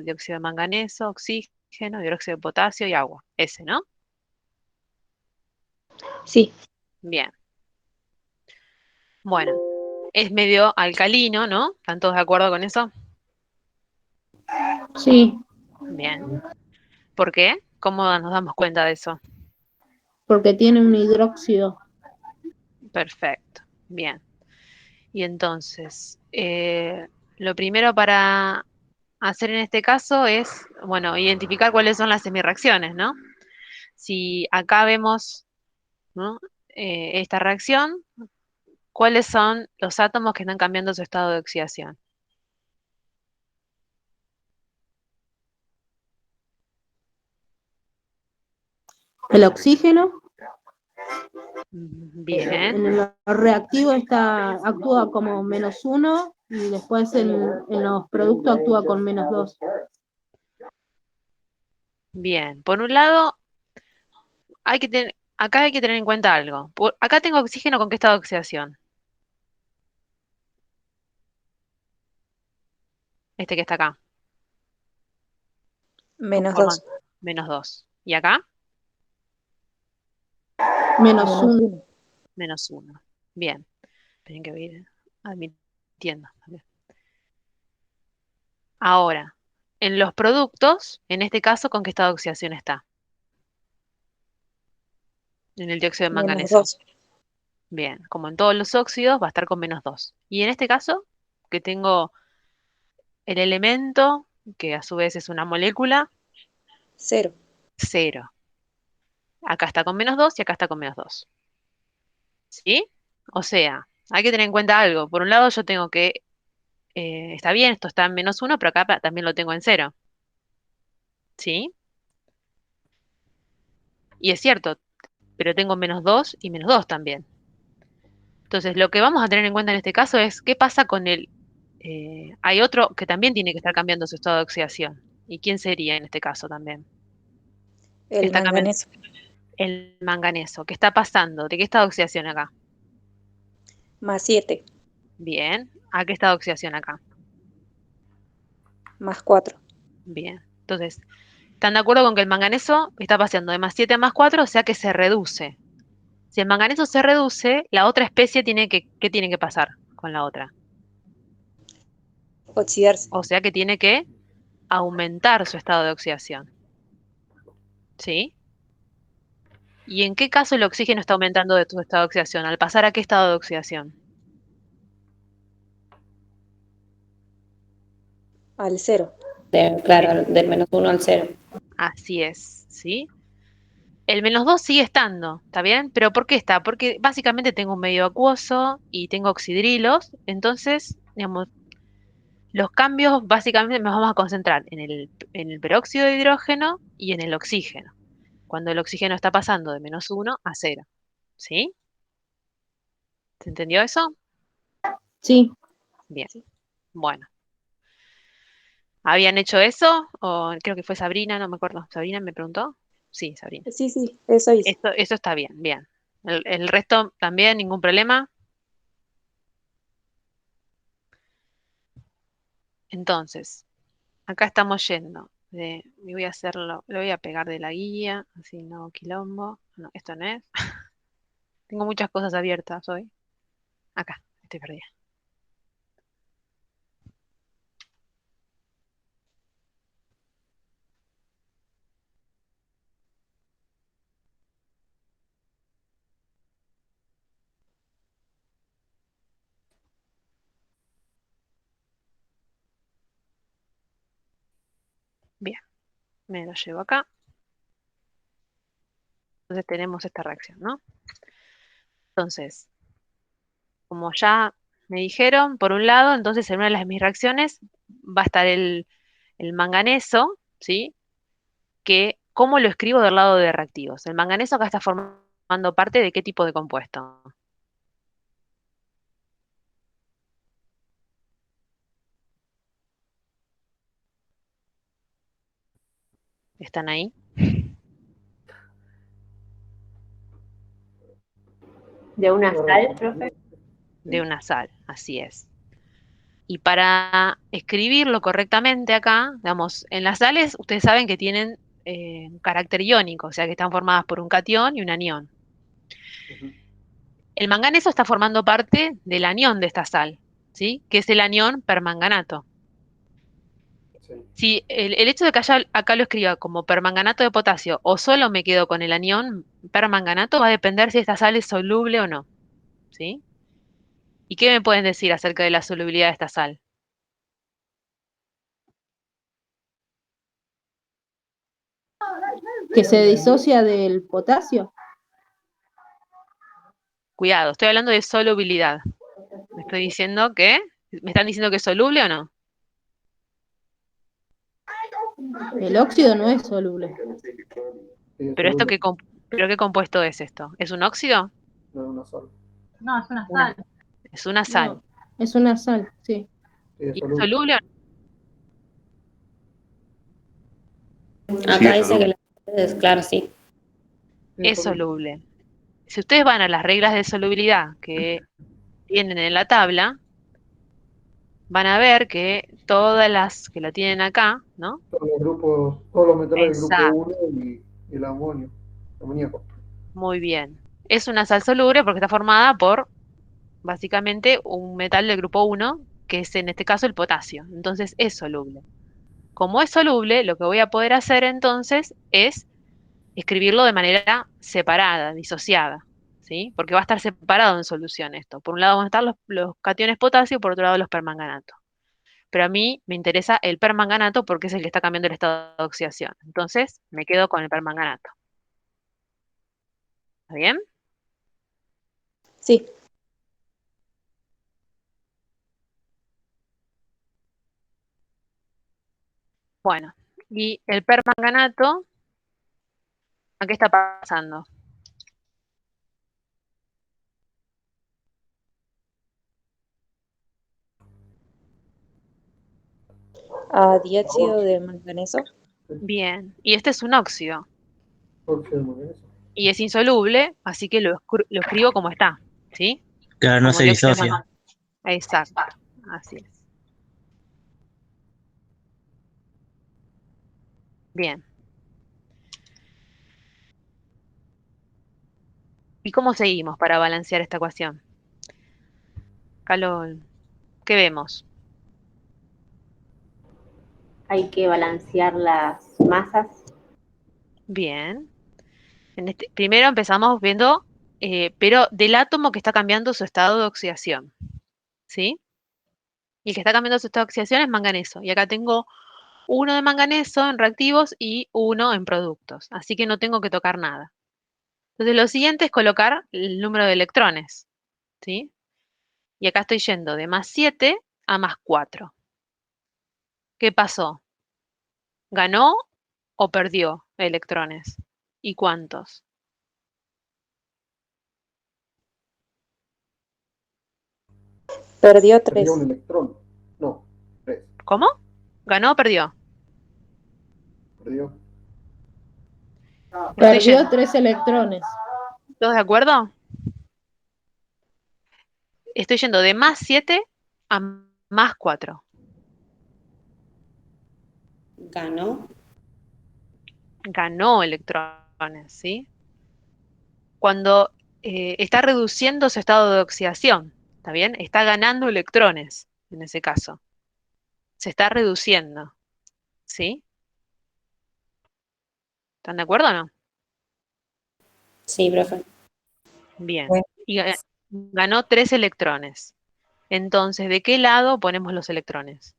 dióxido de manganeso, oxígeno, hidróxido de potasio y agua. Ese, ¿no? Sí, Bien. Bueno, es medio alcalino, ¿no? ¿Están todos de acuerdo con eso? sí, Bien. ¿Por qué? ¿Cómo nos damos cuenta de eso? porque tiene un hidróxido. Perfecto. Bien. Y entonces, lo primero para hacer en este caso es, bueno, identificar cuáles son las semirreacciones, ¿no? Si acá vemos, ¿no? Esta reacción, ¿cuáles son los átomos que están cambiando su estado de oxidación? El oxígeno Bien, en el reactivo actúa como -1 y después en los productos actúa con -2. bien. Por un lado, acá hay que tener en cuenta algo. Acá tengo oxígeno con qué estado de oxidación. Este que está acá, Menos conforman 2. -2. ¿Y acá? -1. -1. Bien. Tienen que ir admitiendo. Ahora, en los productos, en este caso, ¿con qué estado de oxidación está? En el dióxido de Menos manganeso. 2. Bien, como en todos los óxidos, va a estar con -2. Y en este caso, que tengo el elemento, que a su vez es una molécula, 0. 0. Acá está con -2 y acá está con -2. ¿Sí? O sea, hay que tener en cuenta algo. Por un lado, yo tengo que, está bien, esto está en -1, pero acá también lo tengo en 0. ¿Sí? Y es cierto, pero tengo -2 y -2 también. Entonces, lo que vamos a tener en cuenta en este caso es qué pasa con el... hay otro que también tiene que estar cambiando su estado de oxidación. ¿Y quién sería en este caso también? ¿Qué El está cambiando? manganeso. El manganeso. ¿Qué está pasando? ¿De qué estado de oxidación acá? +7. Bien. ¿A qué estado de oxidación acá? +4. Bien. Entonces, ¿están de acuerdo con que el manganeso está pasando de +7 a +4, o sea que se reduce? Si el manganeso se reduce, la otra especie tiene que, ¿qué tiene que pasar con la otra? Oxidarse. O sea que tiene que aumentar su estado de oxidación. ¿Sí? ¿Y en qué caso el oxígeno está aumentando de tu estado de oxidación? ¿Al pasar a qué estado de oxidación? Al 0. Bien, Claro, del -1 al 0. así es, ¿sí? El -2 sigue estando, ¿está bien? ¿Pero por qué está? Porque básicamente tengo un medio acuoso y tengo oxidrilos, entonces, digamos, los cambios básicamente nos vamos a concentrar en el peróxido de hidrógeno y en el oxígeno, cuando el oxígeno está pasando de -1 a 0, ¿sí? ¿Se entendió eso? Sí, Bien, bueno. ¿Habían hecho eso? O creo que fue Sabrina, no me acuerdo. ¿Sabrina me preguntó? Sí, Sabrina. sí, sí, eso hice. Eso está bien, bien. El resto también, ningún problema. Entonces, acá estamos yendo. Y voy a hacerlo, lo voy a pegar de la guía, así no quilombo. No, esto no es. Tengo muchas cosas abiertas hoy. Acá, estoy perdida. Bien, me lo llevo acá. Entonces tenemos esta reacción, ¿no? Entonces, como ya me dijeron, por un lado, entonces en una de mis reacciones va a estar el manganeso, ¿sí? Que, ¿cómo lo escribo del lado de reactivos? El manganeso acá está formando parte de qué tipo de compuesto. ¿Están ahí? ¿De una sal, profe? De una sal, así es. Y para escribirlo correctamente acá, digamos, en las sales ustedes saben que tienen un carácter iónico, o sea que están formadas por un catión y un anión. Ujú. El manganeso está formando parte del anión de esta sal, ¿sí? Que es el anión permanganato. Sí. Si el hecho de que acá lo escriba como permanganato de potasio o solo me quedo con el anión permanganato va a depender si esta sal es soluble o no, ¿sí? ¿Y qué me pueden decir acerca de la solubilidad de esta sal? Que se disocia del potasio. Cuidado, estoy hablando de solubilidad. Me estoy diciendo que, ¿me están diciendo que es soluble o no? El óxido no es soluble. Sí, es Pero esto soluble, ¿pero qué compuesto es esto? ¿Es un óxido? no es una sal. No, es una Una, sal. es una sal. No, es una sal, sí. Sí, es ¿Y es soluble. soluble o Acá Sí, es dice que soluble. es claro, sí. Sí, no? es Es soluble. soluble. Si ustedes van a las reglas de solubilidad que tienen en la tabla, van a ver que todas las que la tienen acá, ¿no? Todos los grupos, todos los metales del grupo Exacto, 1 y el amoníaco. muy bien. Es una sal soluble porque está formada por básicamente un metal del grupo 1, que es en este caso el potasio. Entonces es soluble. Como es soluble, lo que voy a poder hacer entonces es escribirlo de manera separada, disociada, ¿sí? Porque va a estar separado en solución esto. Por un lado van a estar los cationes potasio, por otro lado los permanganatos. Pero a mí me interesa el permanganato porque es el que está cambiando el estado de oxidación. Entonces me quedo con el permanganato. ¿Está bien? Sí. Bueno, y el permanganato, ¿a qué está pasando? A dióxido de manganeso. Bien, y este es un óxido Óxido de manganeso. y es insoluble, así que lo escribo como está, ¿sí? Claro, no Como se dióxido de disocia. manganeso. Exacto, así es. Bien. ¿Y cómo seguimos para balancear esta ecuación? Calor, ¿qué vemos? Hay que balancear las masas. Bien. Primero empezamos viendo, pero del átomo que está cambiando su estado de oxidación, ¿sí? Y el que está cambiando su estado de oxidación es manganeso. Y acá tengo uno de manganeso en reactivos y uno en productos. Así que no tengo que tocar nada. Entonces lo siguiente es colocar el número de electrones, ¿sí? Y acá estoy yendo de +7 a +4. ¿Qué pasó? ¿Ganó o perdió electrones? ¿Y cuántos? Perdió Perdió un 3. electrón. No, 3. ¿Cómo? ¿Ganó o perdió? Perdió. Estoy Perdió yendo. 3 electrones. ¿Todos de acuerdo? Estoy yendo de +7 a +4. Ganó. Ganó electrones, ¿sí? Cuando está reduciendo su estado de oxidación, ¿está bien? Está ganando electrones, en ese caso. Se está reduciendo, ¿sí? ¿Están de acuerdo o no? Sí, profe. Bien. Bueno. Y ganó 3 electrones. Entonces, ¿de qué lado ponemos los electrones?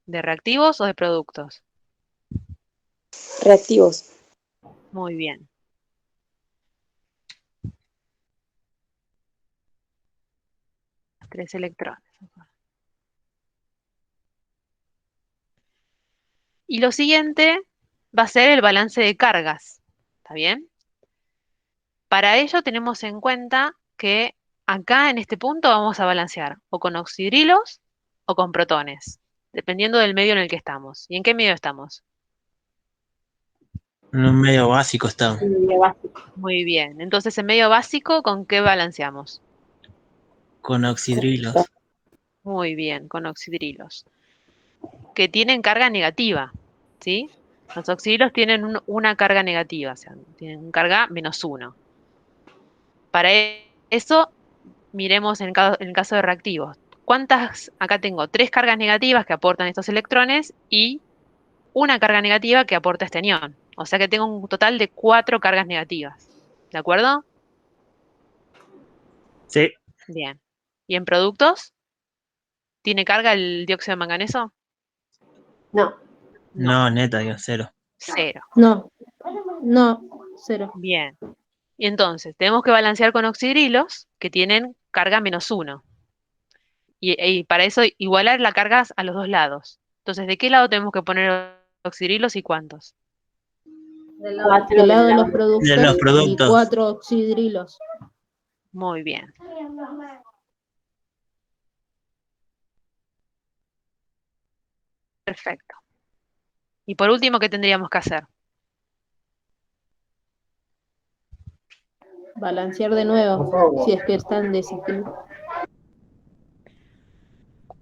¿De reactivos o de productos? Reactivos. Muy bien. Tres electrones. Y lo siguiente va a ser el balance de cargas. ¿Está bien? Para ello tenemos en cuenta que acá en este punto vamos a balancear o con oxidrilos o con protones, dependiendo del medio en el que estamos. ¿Y en qué medio estamos? En un medio básico está. Medio básico. Muy bien. Entonces, en medio básico, ¿con qué balanceamos? Con oxidrilos. Muy bien, con oxidrilos. Que tienen carga negativa, ¿sí? Los oxidrilos tienen una carga negativa, o sea, tienen carga -1. Para eso, miremos en el caso de reactivos. Acá tengo 3 cargas negativas que aportan estos electrones y una carga negativa que aporta este anión. O sea que tengo un total de 4 cargas negativas. ¿De acuerdo? Sí, Bien. ¿Y en productos? ¿Tiene carga el dióxido de manganeso? No. No, no, neta, digo, cero. 0. No, no, 0. Bien. Y entonces, tenemos que balancear con oxidrilos que tienen carga -1. Y para eso igualar la carga a los dos lados. Entonces, ¿de qué lado tenemos que poner oxidrilos y cuántos? Cuatro Del lado del de los lado De productos los de- y productos. 4 oxidrilos. Muy bien. Perfecto. Y por último, ¿qué tendríamos que hacer? Balancear de Más nuevo, agua. si es que están desequilibrados.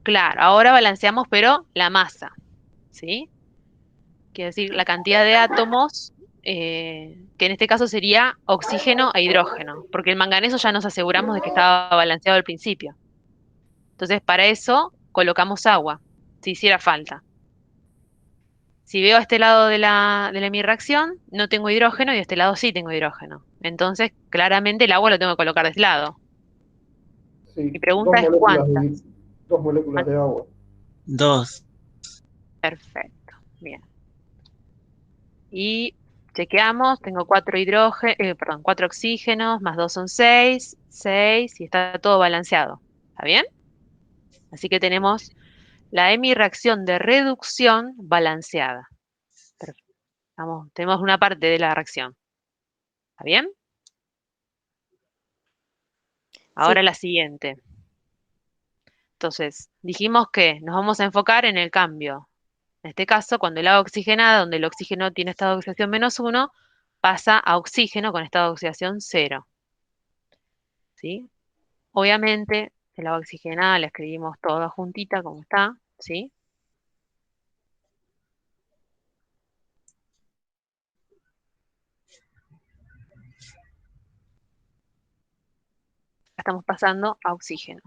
Claro, ahora balanceamos, pero la masa, ¿sí? Quiere decir, la cantidad de átomos, que en este caso sería oxígeno e hidrógeno, porque el manganeso ya nos aseguramos de que estaba balanceado al principio. Entonces, para eso colocamos agua, si hiciera falta. Si veo a este lado de mi reacción, no tengo hidrógeno y de este lado sí tengo hidrógeno. Entonces, claramente el agua lo tengo que colocar de este lado. Mi Sí, pregunta es cuántas. dos moléculas de agua. 2. Perfecto. Bien. Y chequeamos, tengo 4 oxígenos, más 2 son 6, 6, y está todo balanceado. ¿Está bien? Así que tenemos la hemi-reacción de reducción balanceada. Perfecto. Tenemos una parte de la reacción. ¿Está bien? Ahora Sí. la siguiente. Entonces, dijimos que nos vamos a enfocar en el cambio. En este caso, cuando el agua oxigenada, donde el oxígeno tiene estado de oxidación -1, pasa a oxígeno con estado de oxidación 0. ¿Sí? Obviamente, el agua oxigenada la escribimos toda juntita como está, ¿sí? La estamos pasando a oxígeno.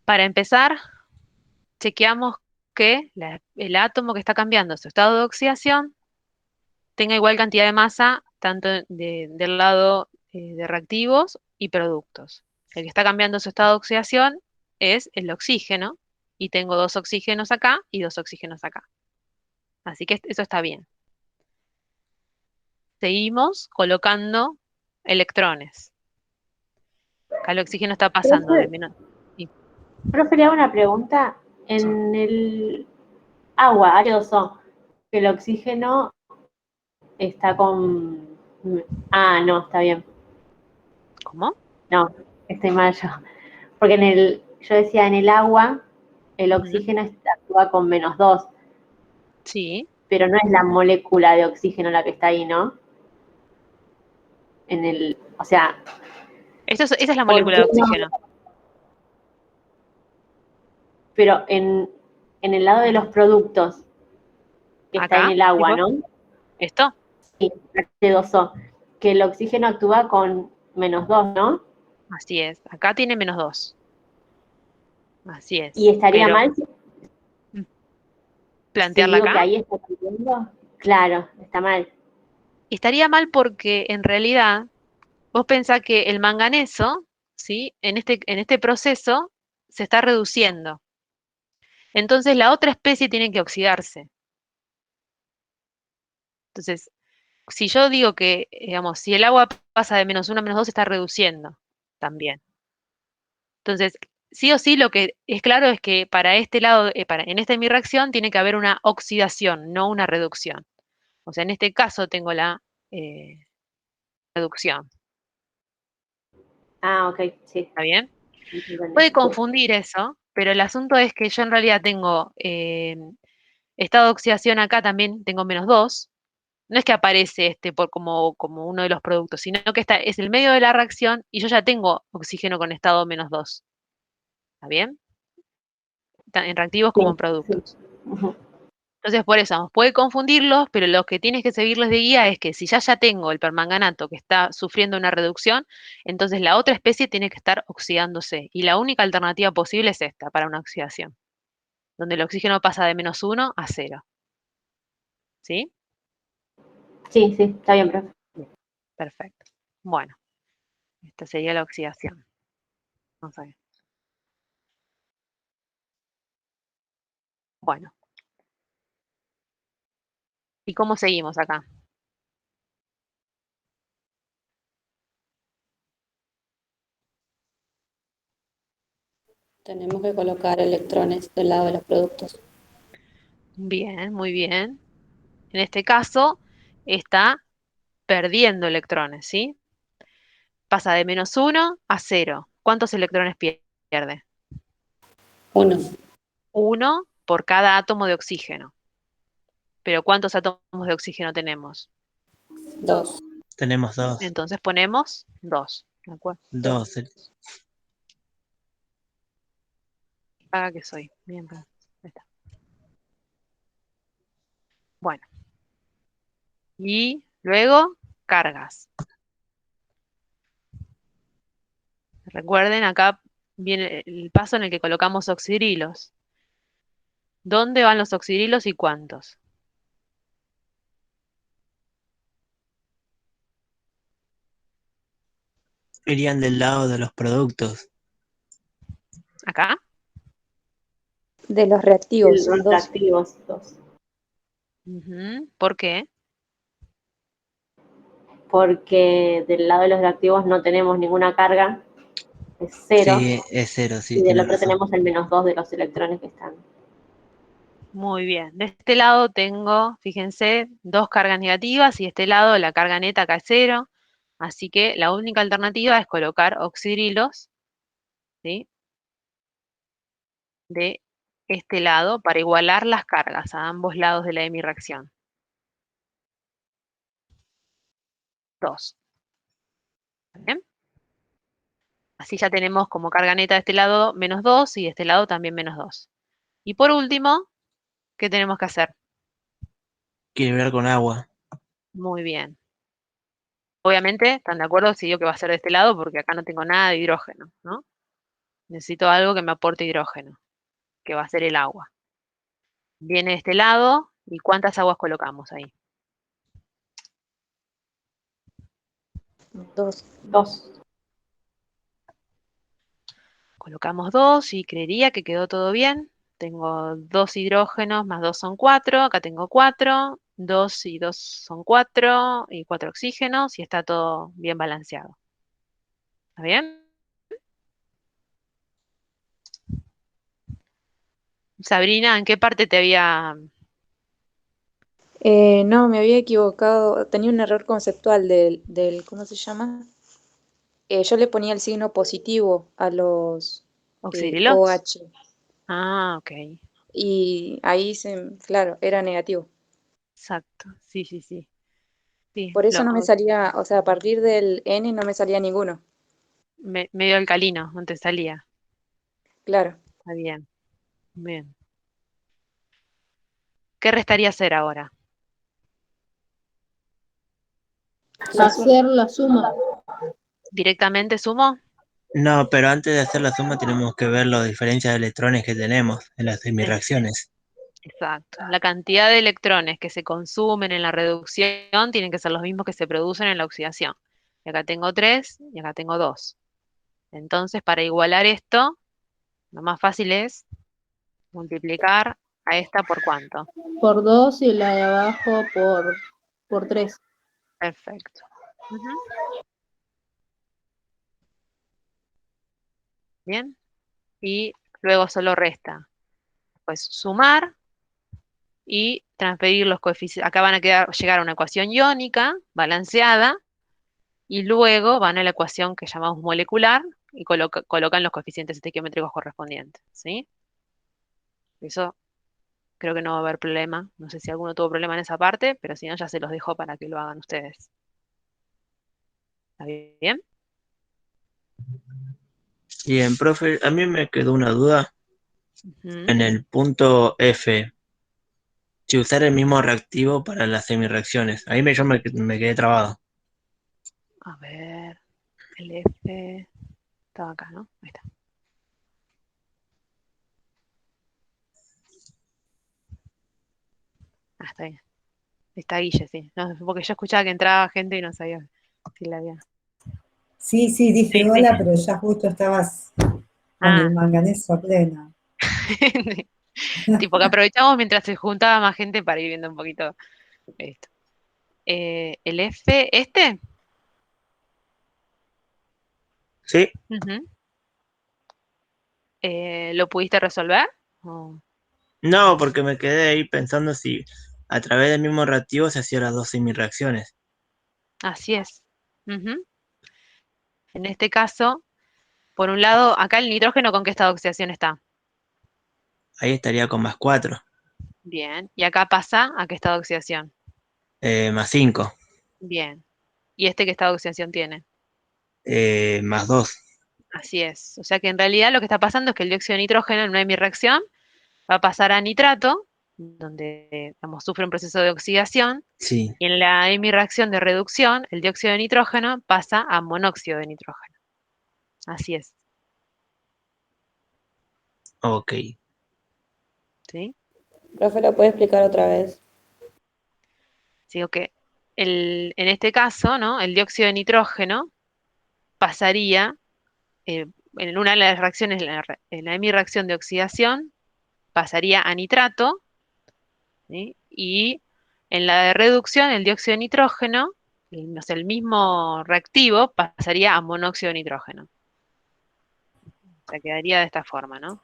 Para empezar, chequeamos que el átomo que está cambiando su estado de oxidación tenga igual cantidad de masa tanto del lado de reactivos y productos. El que está cambiando su estado de oxidación es el oxígeno, y tengo 2 oxígenos acá y 2 oxígenos acá. Así que eso está bien. Seguimos colocando electrones. Acá el oxígeno está pasando de Profe, menos. Sí. profe, le hago una pregunta. En el agua, H2O, que el oxígeno está con... Ah, no, está bien. ¿Cómo? No, estoy mal yo. Porque yo decía, en el agua, el Ujú. oxígeno actúa con -2, Sí. pero no es la molécula de oxígeno la que está ahí, ¿no? O sea, Esa es la ¿por molécula qué de no? oxígeno. Pero en el lado de los productos, que está en Acá, el ¿decís agua, vos? ¿no? ¿Esto? Sí, H2O, que el oxígeno actúa con -2, ¿no? Así es. Acá tiene -2. Así Y es. estaría Pero mal mm, si plantearla digo que acá ahí está cambiando. Claro, está mal. estaría mal porque en realidad vos pensás que el manganeso, ¿sí? En este proceso se está reduciendo. Entonces la otra especie tiene que oxidarse. Entonces, si yo digo que, digamos, si el agua pasa de -1 a -2, se está reduciendo también. Entonces, sí o sí, lo que es claro es que para este lado, en esta mi reacción, tiene que haber una oxidación, no una reducción. O sea, en este caso tengo la reducción. Ah, ok, sí. ¿Está bien? Entendí. Puede confundir eso, pero el asunto es que yo en realidad tengo estado de oxidación acá también, tengo -2, no es que aparece como uno de los productos, sino que es el medio de la reacción y yo ya tengo oxígeno con estado -2. ¿Está bien? En reactivos como Sí, en productos. sí. Ujú. Entonces, por eso, puede confundirlos, pero lo que tienes que seguirles de guía es que si ya tengo el permanganato que está sufriendo una reducción, entonces la otra especie tiene que estar oxidándose. Y la única alternativa posible es esta para una oxidación, donde el oxígeno pasa de -1 a 0. ¿Sí? Sí, sí, está bien, profe. Bien, perfecto. Bueno, esta sería la oxidación. Vamos a ver. Bueno, ¿y cómo seguimos acá? Tenemos que colocar electrones del lado de los productos. Bien, muy bien. En este caso, está perdiendo electrones, ¿sí? Pasa de -1 a 0. ¿Cuántos electrones pierde? 1, 1 por cada átomo de oxígeno. Pero ¿cuántos átomos de oxígeno tenemos? 2. Tenemos dos. Entonces ponemos 2. ¿De acuerdo? Dos. Haga que soy. Bien, bien. Ahí está. Bueno. Y luego, cargas. Recuerden, acá viene el paso en el que colocamos oxidrilos. ¿Dónde van los oxidrilos y cuántos? Irían del lado de los productos. ¿Acá? De los reactivos, Los 2. reactivos, 2. Ujú. ¿Por qué? Porque del lado de los reactivos no tenemos ninguna carga, es 0, Sí, es cero, sí, y del tiene otro razón. tenemos el -2 de los electrones que están. Muy bien. De este lado tengo, fíjense, 2 cargas negativas y de este lado la carga neta acá es 0. Así que la única alternativa es colocar oxidrilos, ¿sí? De este lado para igualar las cargas a ambos lados de la hemirreacción. 2. ¿Bien? Así ya tenemos como carga neta de este lado -2 y de este lado también -2. Y por último, ¿qué tenemos que hacer? Equilibrar con agua. Muy bien. Obviamente, ¿están de acuerdo? Si digo que va a ser de este lado porque acá no tengo nada de hidrógeno, ¿no? Necesito algo que me aporte hidrógeno, que va a ser el agua. Viene de este lado, ¿y cuántas aguas colocamos ahí? 2. 2. Colocamos 2 y creería que quedó todo bien. Tengo 2 hidrógenos más 2 son 4, acá tengo 4, 2 y 2 son 4 y 4 oxígenos y está todo bien balanceado. ¿Está bien? Sabrina, ¿en qué parte te había... No, me había equivocado. Tenía un error conceptual ¿cómo se llama? Yo le ponía el signo positivo a los oxidrilos? OH Ah, ok. y ahí claro, era negativo. Exacto. Sí, sí, sí. Sí, Por eso no me salía, o sea, a partir del N no me salía ninguno. medio alcalino, no te salía. Claro. Está bien. Bien. ¿Qué restaría hacer ahora? La suma. Hacer la suma. ¿Directamente sumo? No, pero antes de hacer la suma tenemos que ver la diferencia de electrones que tenemos en las Eh, reacciones. Exacto. La cantidad de electrones que se consumen en la reducción tienen que ser los mismos que se producen en la oxidación. Y acá tengo 3 y acá tengo 2. Entonces, para igualar esto, lo más fácil es multiplicar a esta por cuánto. Por 2 y la de abajo por 3. Perfecto. Ujú. Bien. Y luego solo resta, pues, sumar y transferir los coeficientes. Acá van a llegar a una ecuación iónica balanceada y luego van a la ecuación que llamamos molecular y colocan los coeficientes estequiométricos correspondientes, ¿sí? Eso Creo que no va a haber problema. No sé si alguno tuvo problema en esa parte, pero si no, ya se los dejo para que lo hagan ustedes. ¿Está bien? Bien, profe, a mí me quedó una duda Ujú. en el punto F, si usar el mismo reactivo para las semirreacciones. Ahí yo me quedé trabado. A ver, el F estaba acá, ¿no? Ahí está. Ah, está bien. Está Guille, sí. No, porque yo escuchaba que entraba gente y no sabía si la había. Sí, sí, Sí, dije sí. hola, pero ya justo estabas con el Ah, manganeso a pleno. tipo que aprovechamos mientras se juntaba más gente para ir viendo un poquito esto. El F, ¿este? ¿Sí? Ujú. ¿Lo pudiste resolver? Oh, No, porque me quedé ahí pensando si a través del mismo reactivo se hacían las dos semirreacciones. así es. Ujú. En este caso, por un lado, acá el nitrógeno, ¿con qué estado de oxidación está? Ahí estaría con +4, Bien. ¿Y acá pasa a qué estado de oxidación? +5, Bien. ¿Y este qué estado de oxidación tiene? +2. Así es. O sea que en realidad lo que está pasando es que el dióxido de nitrógeno en una hemirreacción va a pasar a nitrato, donde digamos, sufre un proceso de oxidación, Sí, y en la hemirreacción de reducción, el dióxido de nitrógeno pasa a monóxido de nitrógeno. Así es. ok. ¿Sí? Profe, ¿lo puede explicar otra vez? Digo que en este caso, ¿no? El dióxido de nitrógeno pasaría, en una de las reacciones, en la hemirreacción de oxidación, pasaría a nitrato, ¿sí? Y en la de reducción, el dióxido de nitrógeno, no sé, el mismo reactivo, pasaría a monóxido de nitrógeno. O sea, quedaría de esta forma, ¿no?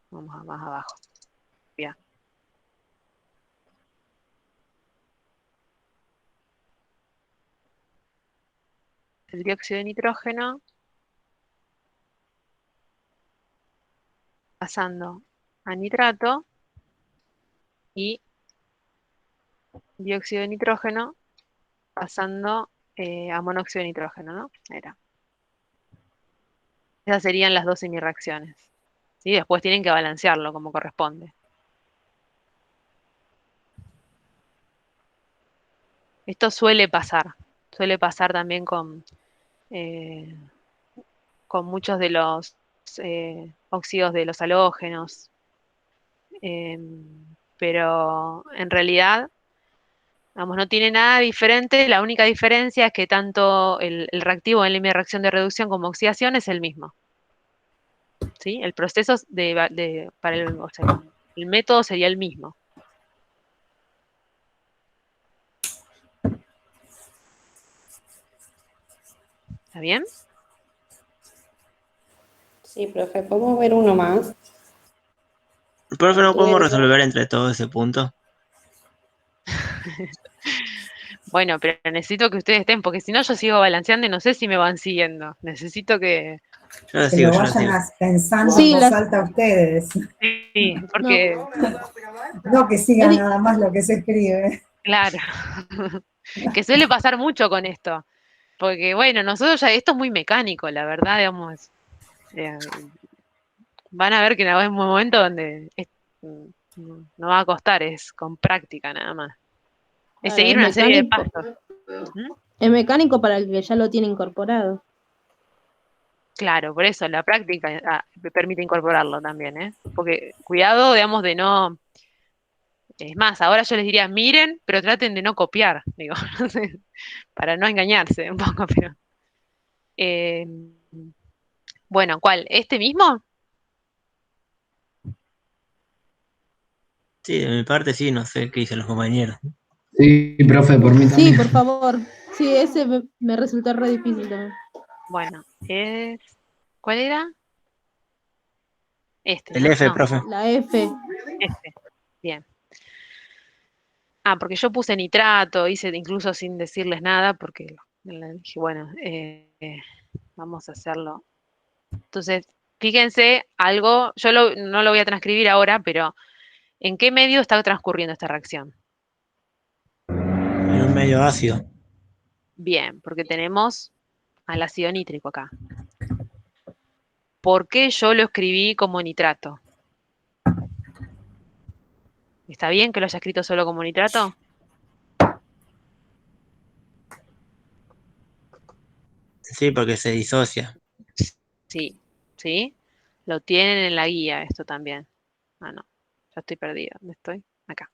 Vamos a más abajo. Bien. El dióxido de nitrógeno pasando a nitrato y dióxido de nitrógeno pasando a monóxido de nitrógeno, ¿no? Era. Esas serían las dos semireacciones. ¿Sí? Después tienen que balancearlo como corresponde. Esto suele pasar también eh, con muchos de los óxidos de los halógenos, pero en realidad, vamos, no tiene nada diferente. La única diferencia es que tanto el reactivo en la reacción de reducción como oxidación es el mismo. ¿Sí? El proceso para o sea, el método sería el mismo. ¿Está bien? Sí, profe, ¿podemos ver uno más? Profe, ¿no Tuve podemos dudas. resolver entre todo ese punto? Bueno, pero necesito que ustedes estén, porque si no yo sigo balanceando y no sé si me van siguiendo. Necesito que... Yo lo Que sigo, lo yo lo vayan sigo. pensando en Sí, voz alta ustedes, Sí, no, porque, no que es sigan di- nada más lo que se escribe. claro, que suele pasar mucho con esto. Porque, bueno, nosotros ya, esto es muy mecánico, la verdad, digamos. eh, Van a ver que en algún momento donde no va a costar, es con práctica nada más. Es claro, seguir una serie de pasos. Ujú. es mecánico para el que ya lo tiene incorporado. Claro, por eso la práctica me permite incorporarlo también, ¿eh? Porque cuidado, digamos, de no. Es más, ahora yo les diría, miren, pero traten de no copiar, digo, no sé, para no engañarse un poco, pero. eh, bueno, ¿cuál? ¿Este mismo? Sí, de mi parte sí, no sé qué dicen los compañeros. Sí, profe, por mí Sí, también. por favor. Sí, ese me resultó re difícil también. Bueno, ¿cuál era? Este, El ¿no? F, No, profe. La F. este. Bien. Ah, porque yo puse nitrato, hice incluso sin decirles nada, porque dije, bueno, vamos a hacerlo. Entonces, Fíjense algo, no lo voy a transcribir ahora, pero ¿en qué medio está transcurriendo esta reacción? En un medio ácido. Bien, porque tenemos al ácido nítrico acá. ¿Por qué yo lo escribí como nitrato? ¿Está bien que lo haya escrito solo como nitrato? Sí, porque se disocia. Sí, ¿sí? Lo tienen en la guía esto también. Ah, no, ya estoy perdida. ¿Dónde estoy? Acá.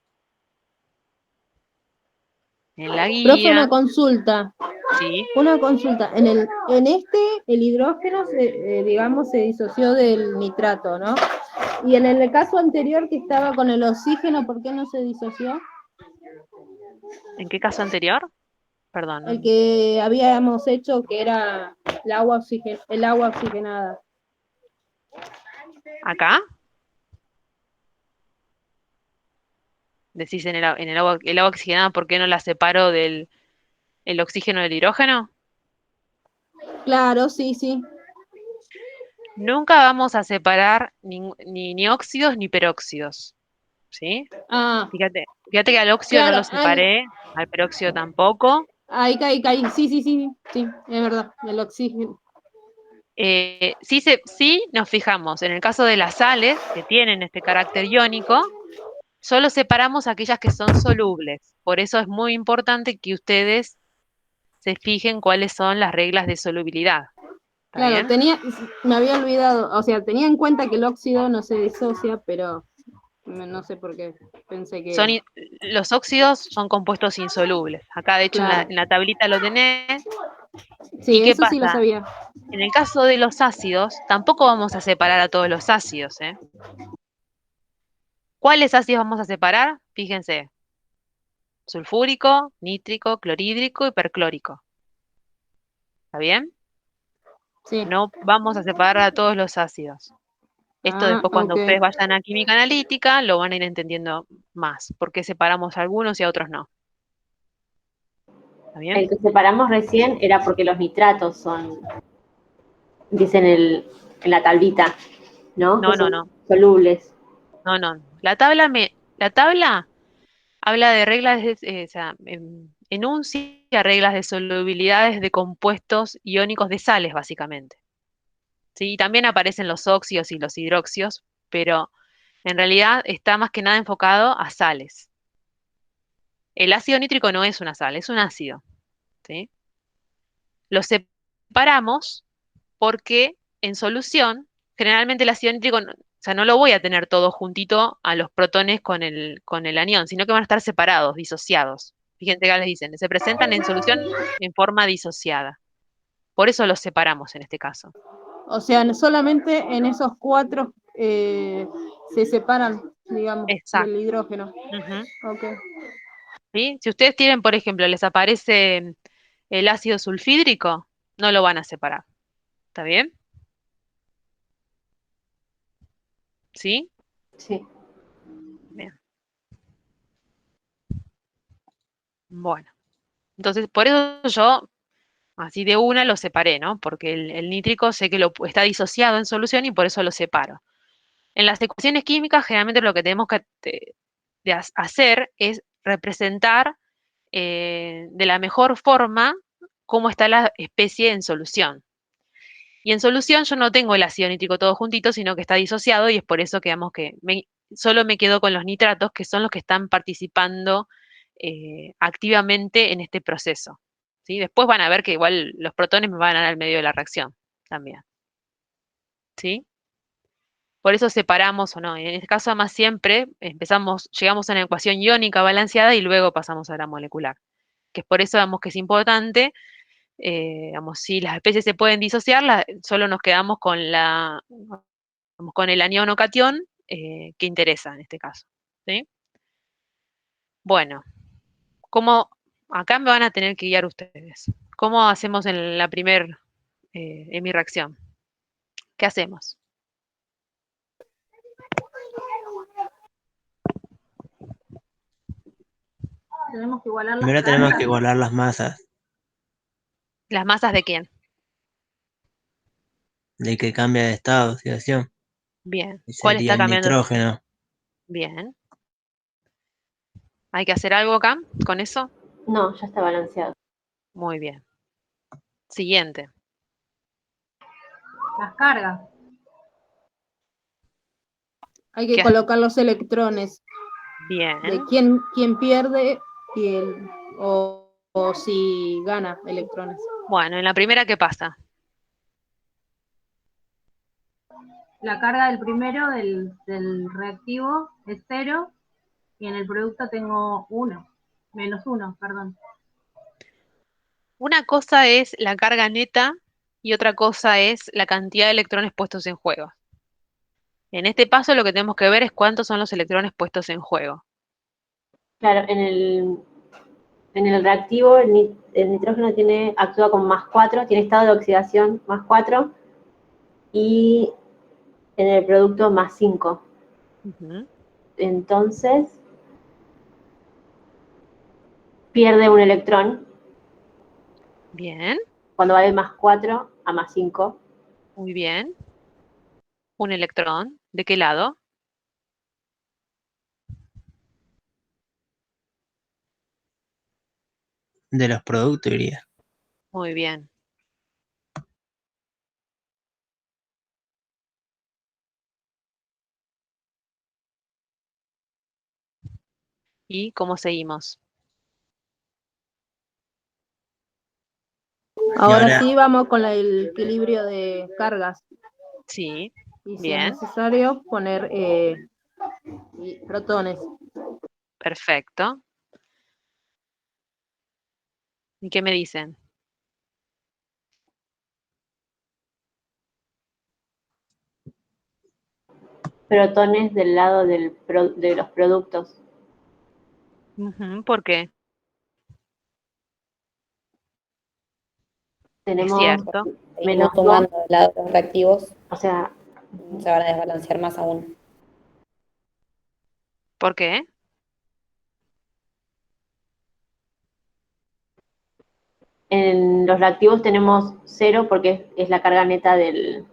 En la Profe, guía, una consulta. sí. Una consulta. El hidrógeno, digamos, se disoció del nitrato, ¿no? Y en el caso anterior que estaba con el oxígeno, ¿por qué no se disoció? ¿En qué caso anterior? Perdón. El que habíamos hecho que era el agua oxigenada. ¿Acá? Decís el agua oxigenada, ¿por qué no la separo del el oxígeno del hidrógeno? Claro, sí, sí. Nunca vamos a separar ni óxidos ni peróxidos, ¿sí? Ah, Fíjate que al óxido no claro, lo separé, al peróxido tampoco. ahí caí. Sí, sí, sí, sí, es verdad, el oxígeno. Sí nos fijamos, en el caso de las sales, que tienen este carácter iónico, solo separamos aquellas que son solubles. Por eso es muy importante que ustedes se fijen cuáles son las reglas de solubilidad. ¿Está Claro, bien? me había olvidado, o sea, tenía en cuenta que el óxido no se disocia, pero no sé por qué pensé Son, que, i- los óxidos son compuestos insolubles. Acá, de hecho, en la, claro. en la tablita lo tenés. ¿Y Sí, qué eso sí lo pasa? sabía. En el caso de los ácidos, tampoco vamos a separar a todos los ácidos, ¿eh? ¿Cuáles ácidos vamos a separar? Fíjense, sulfúrico, nítrico, clorhídrico y perclórico. ¿Está bien? Sí. No vamos a separar a todos los ácidos. Esto Ah, después cuando ok. ustedes vayan a química analítica lo van a ir entendiendo más, por qué separamos a algunos y a otros no. ¿Está bien? El que separamos recién era porque los nitratos son, dicen en la tablita, ¿no? Que No, no, son no, solubles. no. La tabla habla de reglas, o sea, enuncia reglas de solubilidades de compuestos iónicos de sales, básicamente. ¿Sí? Y también aparecen los óxidos y los hidroxios, pero en realidad está más que nada enfocado a sales. El ácido nítrico no es una sal, es un ácido, ¿sí? Lo separamos porque en solución, generalmente el ácido nítrico, o sea, no lo voy a tener todo juntito a los protones con el anión, sino que van a estar separados, disociados. Fíjense que les dicen, se presentan en solución en forma disociada. Por eso los separamos en este caso. O sea, solamente en esos cuatro se separan, digamos, Exacto. del hidrógeno. Ujú. Ok. ¿Sí? Si ustedes tienen, por ejemplo, les aparece el ácido sulfídrico, no lo van a separar. ¿Está bien? ¿Sí? Sí. Bien. Bueno. Entonces, por eso yo así de una lo separé, ¿no? Porque el nítrico sé que está disociado en solución y por eso lo separo. En las ecuaciones químicas, generalmente lo que tenemos que hacer es representar de la mejor forma cómo está la especie en solución. Y en solución yo no tengo el ácido nítrico todo juntito, sino que está disociado y es por eso que, digamos, que solo me quedo con los nitratos, que son los que están participando activamente en este proceso. ¿Sí? Después van a ver que igual los protones me van a dar al medio de la reacción también. ¿Sí? Por eso separamos o no. En este caso, además, siempre llegamos a una ecuación iónica balanceada y luego pasamos a la molecular. Que es por eso, digamos, que es importante, digamos, si las especies se pueden disociar, solo nos quedamos con el anión o catión que interesa en este caso. ¿Sí? Bueno, acá me van a tener que guiar ustedes. ¿Cómo hacemos en mi reacción? ¿Qué hacemos? Tenemos que igualar las Primero tenemos que cargas. igualar las masas. ¿Las masas de quién? del que cambia de estado, oxidación, Bien. que ¿Cuál sería está el cambiando? nitrógeno. Bien. ¿Hay que hacer algo acá con eso? No, ya está balanceado. Muy bien. Siguiente. Las cargas. Hay que ¿Qué? colocar los electrones de Bien. quién pierde o si gana electrones. Bueno, en la primera, ¿qué pasa? La carga del primero del reactivo es 0 y en el producto tengo 1, -1, perdón. Una cosa es la carga neta y otra cosa es la cantidad de electrones puestos en juego. En este paso lo que tenemos que ver es cuántos son los electrones puestos en juego. Claro, en el reactivo el nitrógeno actúa con +4, tiene estado de oxidación +4 y en el producto +5. Ujú. Entonces pierde un electrón Bien, cuando va de +4 a +5. muy bien. Un electrón. ¿De qué lado? De los productos, diría. Muy bien. ¿Y cómo seguimos? Ahora ahora- sí vamos con el equilibrio de cargas Sí, y si es bien, necesario poner protones. perfecto. ¿Y qué me dicen? Protones del lado de los productos. Ujú, ¿por qué? Es Tenemos cierto. Seguimos -2, sumando del lado de los reactivos, o sea, se van a desbalancear más aún. ¿Por qué? en los reactivos tenemos 0 porque es la carga neta del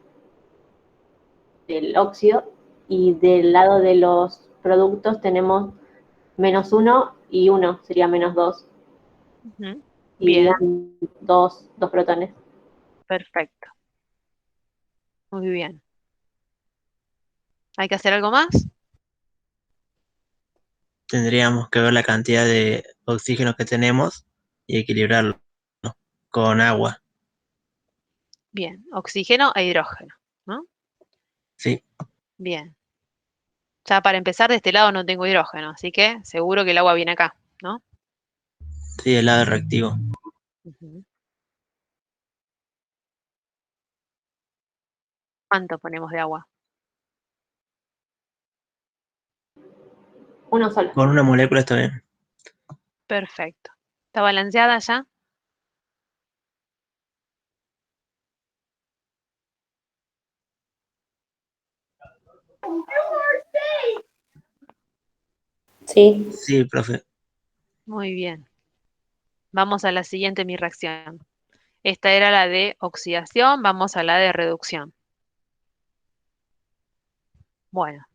óxido y del lado de los productos tenemos -1 y 1, sería -2 Ujú, y bien, irían dos protones. perfecto. Muy bien. ¿Hay que hacer algo más? Tendríamos que ver la cantidad de oxígeno que tenemos y equilibrarlo con agua. Bien, oxígeno e hidrógeno, ¿no? Sí, Bien. Ya para empezar, de este lado no tengo hidrógeno, así que seguro que el agua viene acá, ¿no? sí, el lado reactivo. Ujú. ¿Cuánto ponemos de agua? Uno solo. Con una molécula está bien. Perfecto. ¿Está balanceada ya? Sí, Sí, profe. Muy bien. Vamos a la siguiente, mi reacción. Esta era la de oxidación, vamos a la de reducción. Bueno,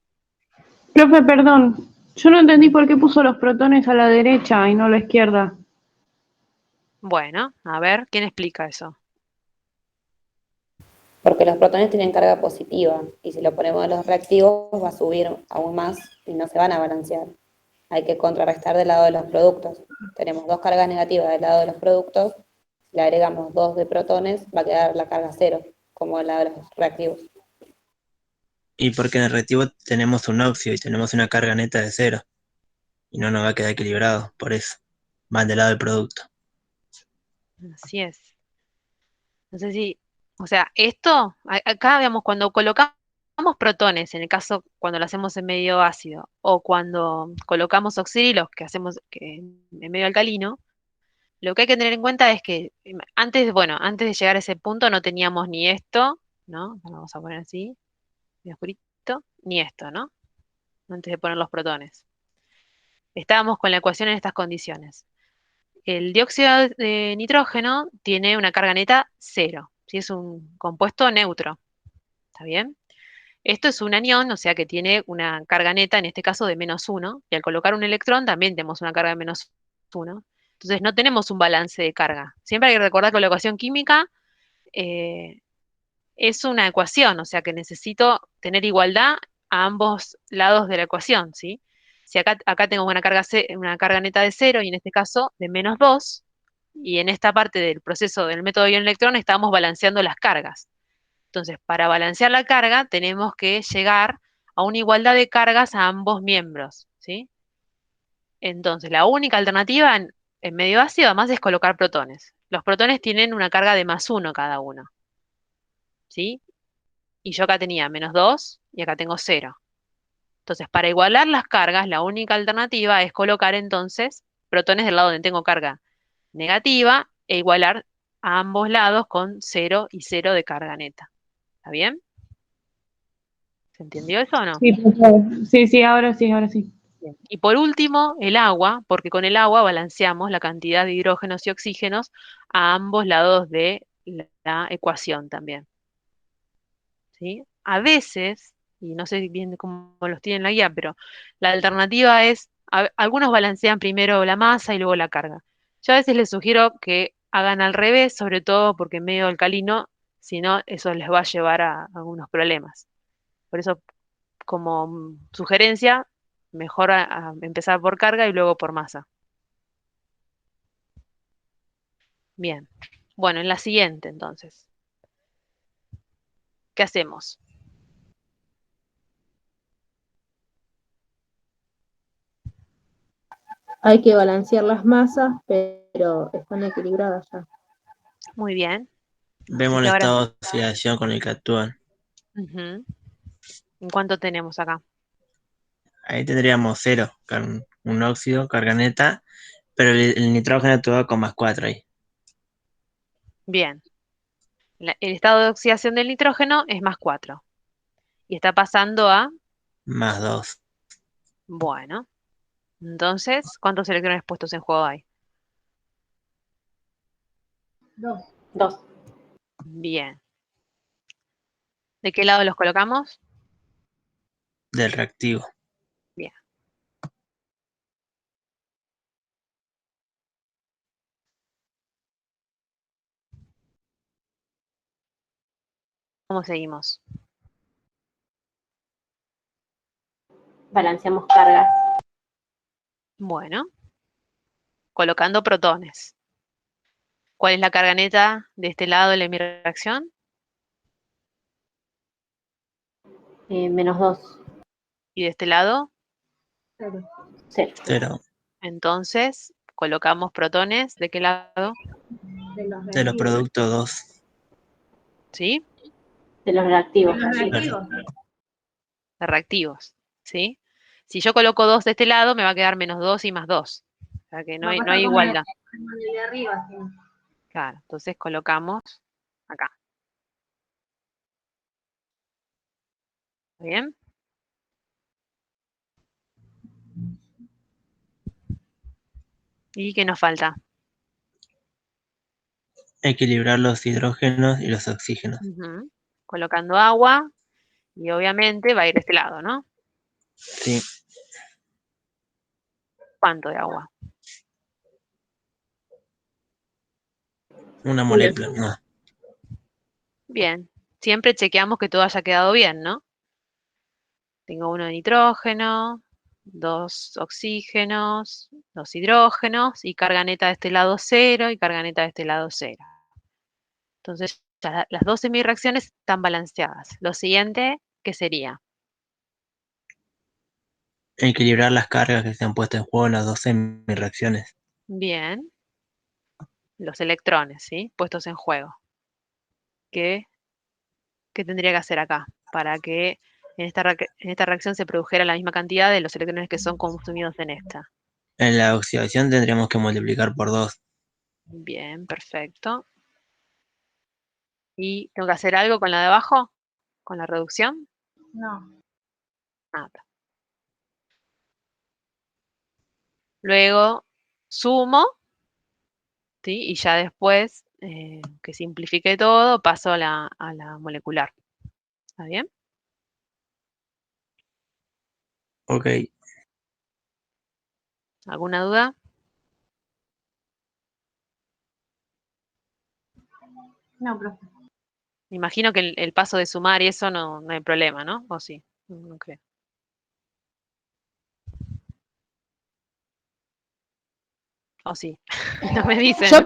Profe, perdón. Yo no entendí por qué puso los protones a la derecha y no a la izquierda. bueno, a ver, ¿quién explica eso? porque los protones tienen carga positiva y si lo ponemos en los reactivos va a subir aún más y no se van a balancear. Hay que contrarrestar del lado de los productos. Tenemos dos cargas negativas del lado de los productos, si le agregamos dos de protones va a quedar la carga cero, como el lado de los reactivos. Y porque en el reactivo tenemos un óxido y tenemos una carga neta de 0. Y no nos va a quedar equilibrado, por eso. Van del lado del producto. Así es. No sé si, o sea, esto, acá, digamos, cuando colocamos protones, en el caso cuando lo hacemos en medio ácido, o cuando colocamos oxírilos, que hacemos en medio alcalino, lo que hay que tener en cuenta es que antes, bueno, antes de llegar a ese punto no teníamos ni esto, ¿no? Vamos a poner así, de oscurito, ni esto, ¿no? Antes de poner los protones. Estábamos con la ecuación en estas condiciones. El dióxido de nitrógeno tiene una carga neta cero, ¿sí? Es un compuesto neutro. ¿Está bien? Esto es un anión, o sea que tiene una carga neta, en este caso de -1, y al colocar un electrón también tenemos una carga de -1. Entonces no tenemos un balance de carga. Siempre hay que recordar que la ecuación química es una ecuación, o sea que necesito tener igualdad a ambos lados de la ecuación, ¿sí? Si acá tengo una carga neta de 0 y en este caso de -2, y en esta parte del proceso del método ion-electrón estamos balanceando las cargas. Entonces, para balancear la carga tenemos que llegar a una igualdad de cargas a ambos miembros, ¿sí? Entonces, la única alternativa en medio ácido además es colocar protones. Los protones tienen una carga de +1 cada uno, ¿sí? Y yo acá tenía -2 y acá tengo 0. Entonces, para igualar las cargas, la única alternativa es colocar entonces protones del lado donde tengo carga negativa e igualar a ambos lados con 0 y 0 de carga neta. ¿Está bien? ¿Se entendió eso o no? Sí, por favor. Sí, sí, ahora sí, ahora sí. Bien. Y por último, el agua, porque con el agua balanceamos la cantidad de hidrógenos y oxígenos a ambos lados de la ecuación también. ¿Sí? A veces, y no sé bien cómo los tiene en la guía, pero la alternativa es, algunos balancean primero la masa y luego la carga. Yo a veces les sugiero que hagan al revés, sobre todo porque es medio alcalino, si no, eso les va a llevar a algunos problemas. Por eso, como sugerencia, mejor a empezar por carga y luego por masa. Bien. Bueno, en la siguiente entonces, ¿qué hacemos? Hay que balancear las masas, pero están equilibradas ya. Muy bien. Vemos Así el que ahora, estado de oxidación con el que actúan. ujú. ¿En cuánto tenemos acá? Ahí tendríamos 0 con un óxido, carga neta, pero el nitrógeno actúa con +4 ahí. Bien. El estado de oxidación del nitrógeno es +4. Y está pasando a, +2. bueno, entonces, ¿cuántos electrones puestos en juego hay? 2. Bien. ¿De qué lado los colocamos? Del reactivo. Bien. ¿Cómo seguimos? Balanceamos cargas. Bueno, colocando protones. ¿Cuál es la carga neta de este lado de la reacción? -2. Y de este lado, 0. 0. entonces, colocamos protones. ¿De qué lado? De los productos 2. ¿Sí? De los reactivos. De reactivos. ¿Sí? Si yo coloco 2 de este lado, me va a quedar -2 y +2. O sea que no hay igualdad. Claro, entonces colocamos acá. ¿Está bien? ¿Y qué nos falta? Equilibrar los hidrógenos y los oxígenos. Ujú. Colocando agua y obviamente va a ir de este lado, ¿no? Sí. ¿Cuánto de agua? Una molécula, no. Bien. Siempre chequeamos que todo haya quedado bien, ¿no? Tengo 1 de nitrógeno, 2 oxígenos, 2 hidrógenos y carga neta de este lado 0 y carga neta de este lado 0. Entonces, ya las dos semireacciones están balanceadas. Lo siguiente, ¿qué sería? Equilibrar las cargas que se han puesto en juego en las dos semireacciones. Bien, los electrones, ¿sí? Puestos en juego. ¿Qué, qué tendría que hacer acá para que en esta reacción se produjera la misma cantidad de los electrones que son consumidos en esta? En la oxidación tendríamos que multiplicar por 2. Bien, perfecto. ¿Y tengo que hacer algo con la de abajo? ¿Con la reducción? No. Nada. Luego sumo, ¿sí? Y ya después que simplifique todo, paso a la molecular. ¿Está bien? Ok. ¿Alguna duda? No, profe. Me imagino que el paso de sumar y eso no hay problema, ¿no? ¿O sí? No creo. ¿O sí? No me dicen. Yo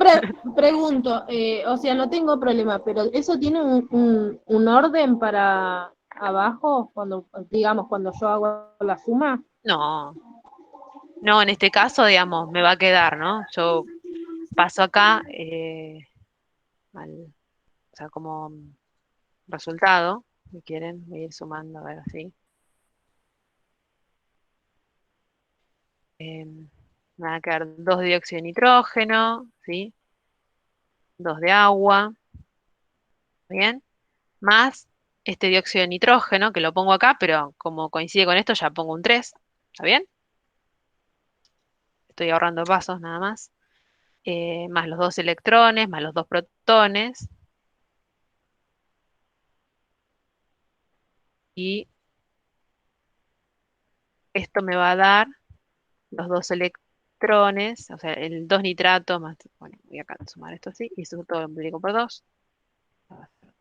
pregunto, o sea, no tengo problema, pero ¿eso tiene un orden para abajo, cuando, digamos, cuando yo hago la suma? No, no, en este caso, digamos, me va a quedar, ¿no? Yo paso acá, o sea, como resultado, si quieren, voy a ir sumando, a ver, así. Me van a quedar 2 de dióxido de nitrógeno, ¿sí? 2 de agua, ¿bien? Más este dióxido de nitrógeno, que lo pongo acá, pero como coincide con esto, ya pongo un 3, ¿está bien? Estoy ahorrando pasos nada más. Más los 2 electrones, más los 2 protones. Y esto me va a dar los 2 electrones, o sea, el 2 nitrato más, bueno, voy acá a sumar esto así, y eso todo lo multiplico por 2.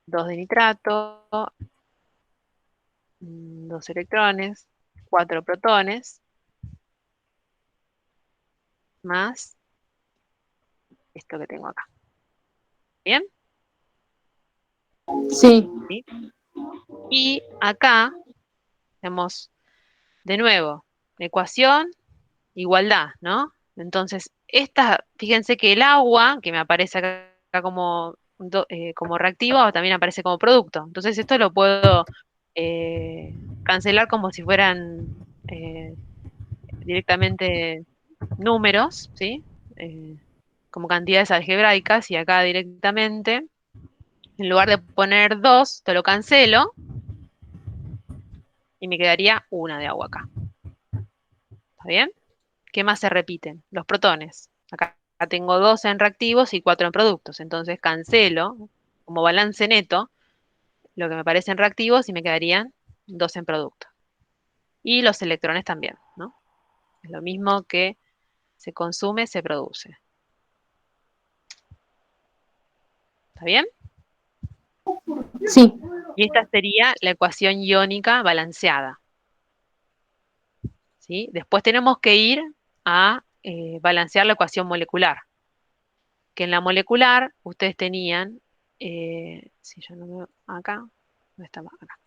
2 de nitrato, 2 electrones, 4 protones, más esto que tengo acá. ¿Bien? Sí. ¿Sí? Y acá tenemos, de nuevo, ecuación, igualdad, ¿no? Entonces, fíjense que el agua, que me aparece acá como reactivo, también aparece como producto. Entonces, esto lo puedo cancelar como si fueran directamente números, ¿sí? Como cantidades algebraicas, y acá directamente, en lugar de poner 2, te lo cancelo y me quedaría 1 de agua acá. ¿Está bien? ¿Qué más se repiten? Los protones. Acá tengo 2 en reactivos y 4 en productos. Entonces cancelo como balance neto lo que me parece en reactivos y me quedarían 2 en productos. Y los electrones también, ¿no? Es lo mismo que se consume, se produce. ¿Está bien? Sí. Y esta sería la ecuación iónica balanceada. ¿Sí? Después tenemos que ir a balancear la ecuación molecular. Que en la molecular ustedes tenían, si yo no veo acá, ¿dónde estaba? Acá.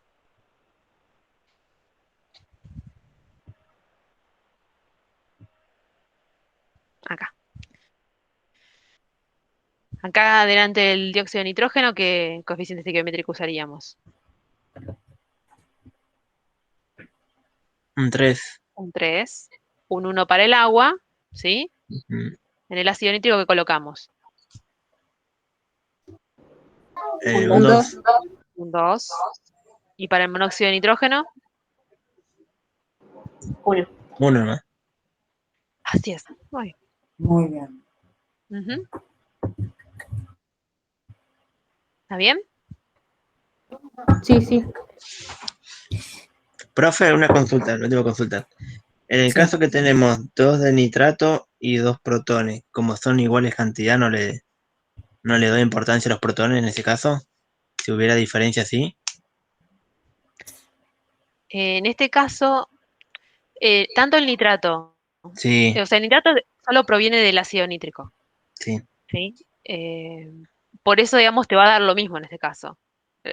Acá. Acá delante del dióxido de nitrógeno, ¿qué coeficiente estequiométrico usaríamos? Un 3. Un 3, un 1 para el agua, ¿sí? Ujú. En el ácido nítrico, ¿qué colocamos? Un 2. Un 2. ¿Y para el monóxido de nitrógeno? 1. 1 más. Así es. Ay. Muy bien. Ujú. ¿Está bien? Sí, sí. Profe, una consulta, última consulta. En el Sí. caso que tenemos 2 de nitrato y 2 protones, como son iguales cantidad, no le doy importancia a los protones en ese caso. Si hubiera diferencia, sí. En este caso, tanto el nitrato, Sí, o sea, el nitrato solo proviene del ácido nítrico, sí. ¿sí? Por eso, digamos, te va a dar lo mismo en este caso.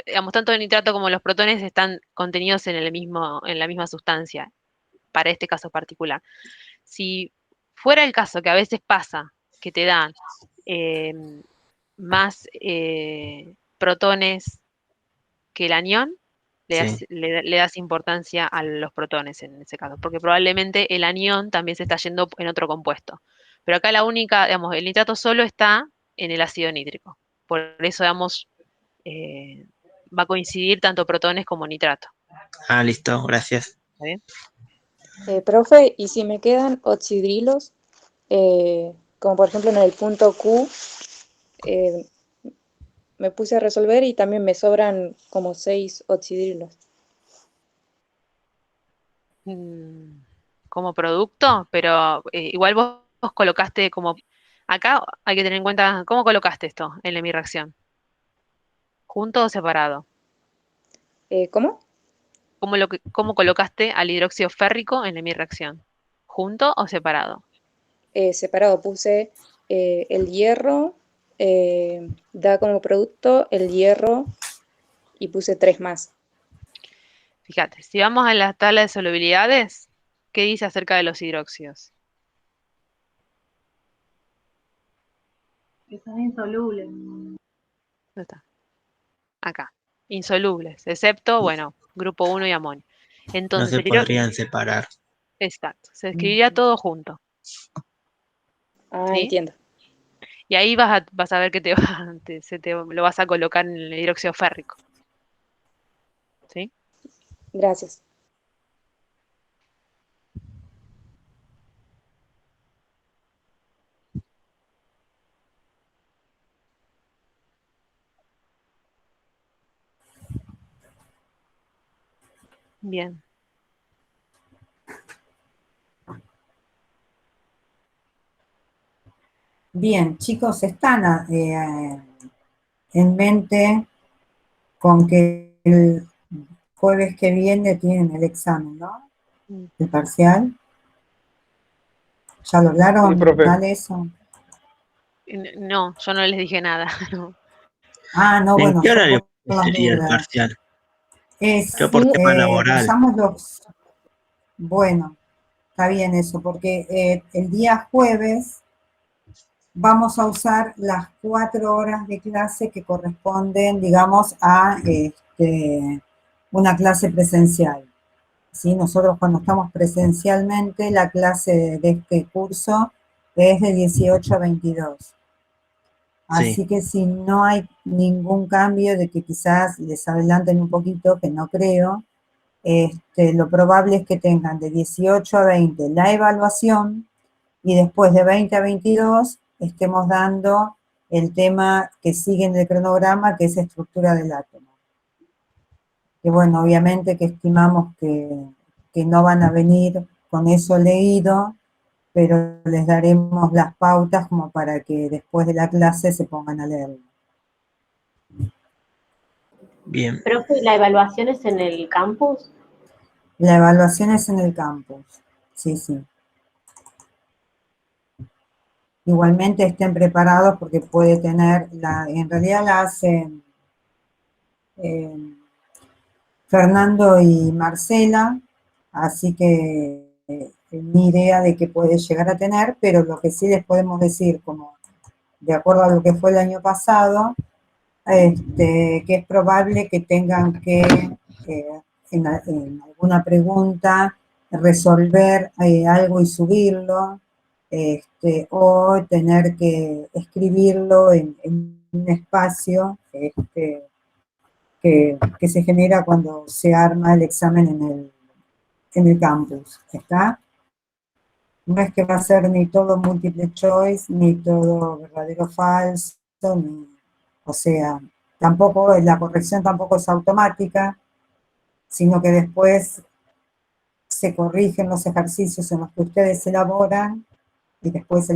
Digamos, tanto el nitrato como los protones están contenidos en la misma sustancia, para este caso particular. Si fuera el caso que a veces pasa que te dan eh, más protones que el anión, Sí. le das importancia a los protones en ese caso, porque probablemente el anión también se está yendo en otro compuesto. Pero acá la única, digamos, el nitrato solo está en el ácido nítrico. Por eso, digamos, eh, va a coincidir tanto protones como nitrato. Ah, listo, gracias. ¿Está bien? Profe, y si me quedan oxidrilos, como por ejemplo en el punto Q, eh, me puse a resolver y también me sobran como 6 oxidrilos. Como producto, pero igual vos colocaste como... Acá hay que tener en cuenta cómo colocaste esto en mi reacción. ¿Junto o separado? ¿Cómo? ¿Cómo colocaste al hidróxido férrico en mi reacción? ¿Junto o separado? Separado puse el hierro, da como producto el hierro y puse 3 más. Fíjate, si vamos a la tabla de solubilidades, ¿qué dice acerca de los hidróxidos? Que son insolubles. ¿Dónde está? Acá. Insolubles, excepto, bueno, grupo 1 y amonio. No Entonces, se podrían separar. exacto, se escribiría todo junto, Ah, ¿sí? entiendo. Y ahí vas a ver que lo vas a colocar en el hidróxido férrico, ¿sí? Gracias. Bien. Bien, chicos, están en mente con que el jueves que viene tienen el examen, ¿no? Mm. El parcial. ¿Ya lo hablaron? ¿Vale eso? No, yo no les dije nada. No. Ah, no, ¿En bueno, qué yo horario por las sería el dudas. parcial? Yo Es, por tema laboral. usamos bueno, está bien eso, porque el día jueves vamos a usar las 4 horas de clase que corresponden, digamos, a una clase presencial. ¿Sí? Nosotros cuando estamos presencialmente, la clase de este curso es de 18 a 22. Sí, Así que si no hay ningún cambio de que quizás les adelanten un poquito, que no creo, lo probable es que tengan de 18 a 20 la evaluación y después de 20 a 22 estemos dando el tema que sigue en el cronograma, que es estructura del átomo. Que bueno, obviamente que estimamos que no van a venir con eso leído, pero les daremos las pautas como para que después de la clase se pongan a leerlo. bien. Profe, ¿la evaluación es en el campus? La evaluación es en el campus, sí, sí. Igualmente estén preparados porque puede tener, en realidad la hacen Fernando y Marcela, así que ni idea de qué puede llegar a tener, pero lo que sí les podemos decir, como de acuerdo a lo que fue el año pasado, que es probable que tengan que, en alguna pregunta, resolver algo y subirlo, o tener que escribirlo en un espacio que se genera cuando se arma el examen en el campus, ¿está? No es que va a ser ni todo múltiple choice, ni todo verdadero o falso, o sea, tampoco, la corrección tampoco es automática, sino que después se corrigen los ejercicios en los que ustedes elaboran y después se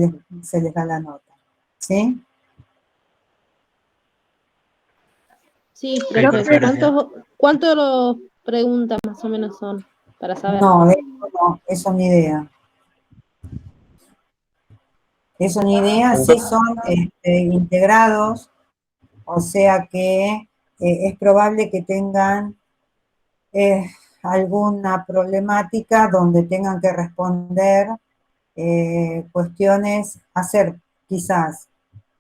les da la nota, ¿sí? Sí, Ok, profe, profe, gracias. ¿cuántos preguntas más o menos son? Para saber. No, de eso no, eso ni idea. Eso ni idea, sí son integrados, o sea que es probable que tengan alguna problemática donde tengan que responder cuestiones, hacer quizás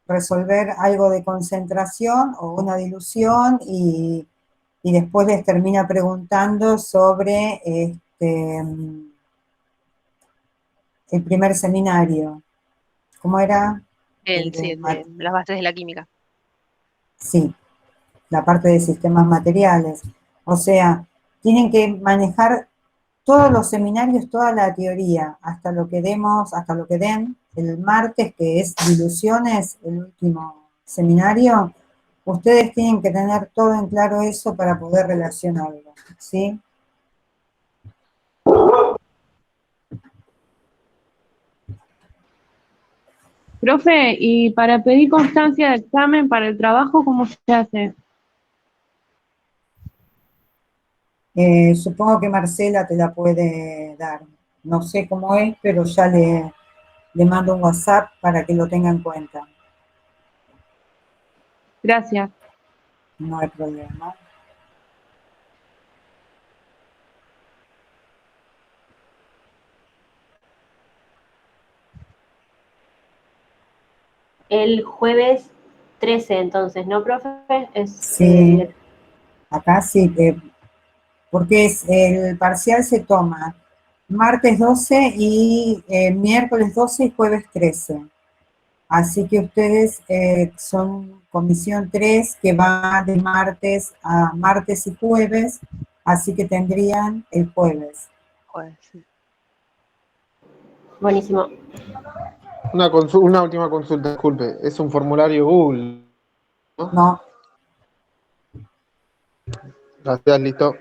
resolver algo de concentración o una dilución y después les termina preguntando sobre el primer seminario. ¿Cómo era? El Sí, de, de las bases de la química. sí, la parte de sistemas materiales. O sea, tienen que manejar todos los seminarios, toda la teoría, hasta lo que hasta lo que den el martes, que es diluciones, el último seminario, Ustedes tienen que tener todo en claro eso para poder relacionarlo, ¿sí? Profe, y para pedir constancia de examen para el trabajo, ¿cómo se hace? Supongo que Marcela te la puede dar. No sé cómo es, pero ya le mando un WhatsApp para que lo tenga en cuenta. Gracias. No hay problema. El jueves 13, entonces, ¿no, profe? Es Sí, acá sí, porque el parcial se toma martes 12 y miércoles 12 y jueves 13. Así que ustedes son comisión 3 que va de martes a martes y jueves, así que tendrían el jueves. Joder, sí. buenísimo. Una última consulta, disculpe. Es un formulario Google, ¿no? No, Gracias, listo.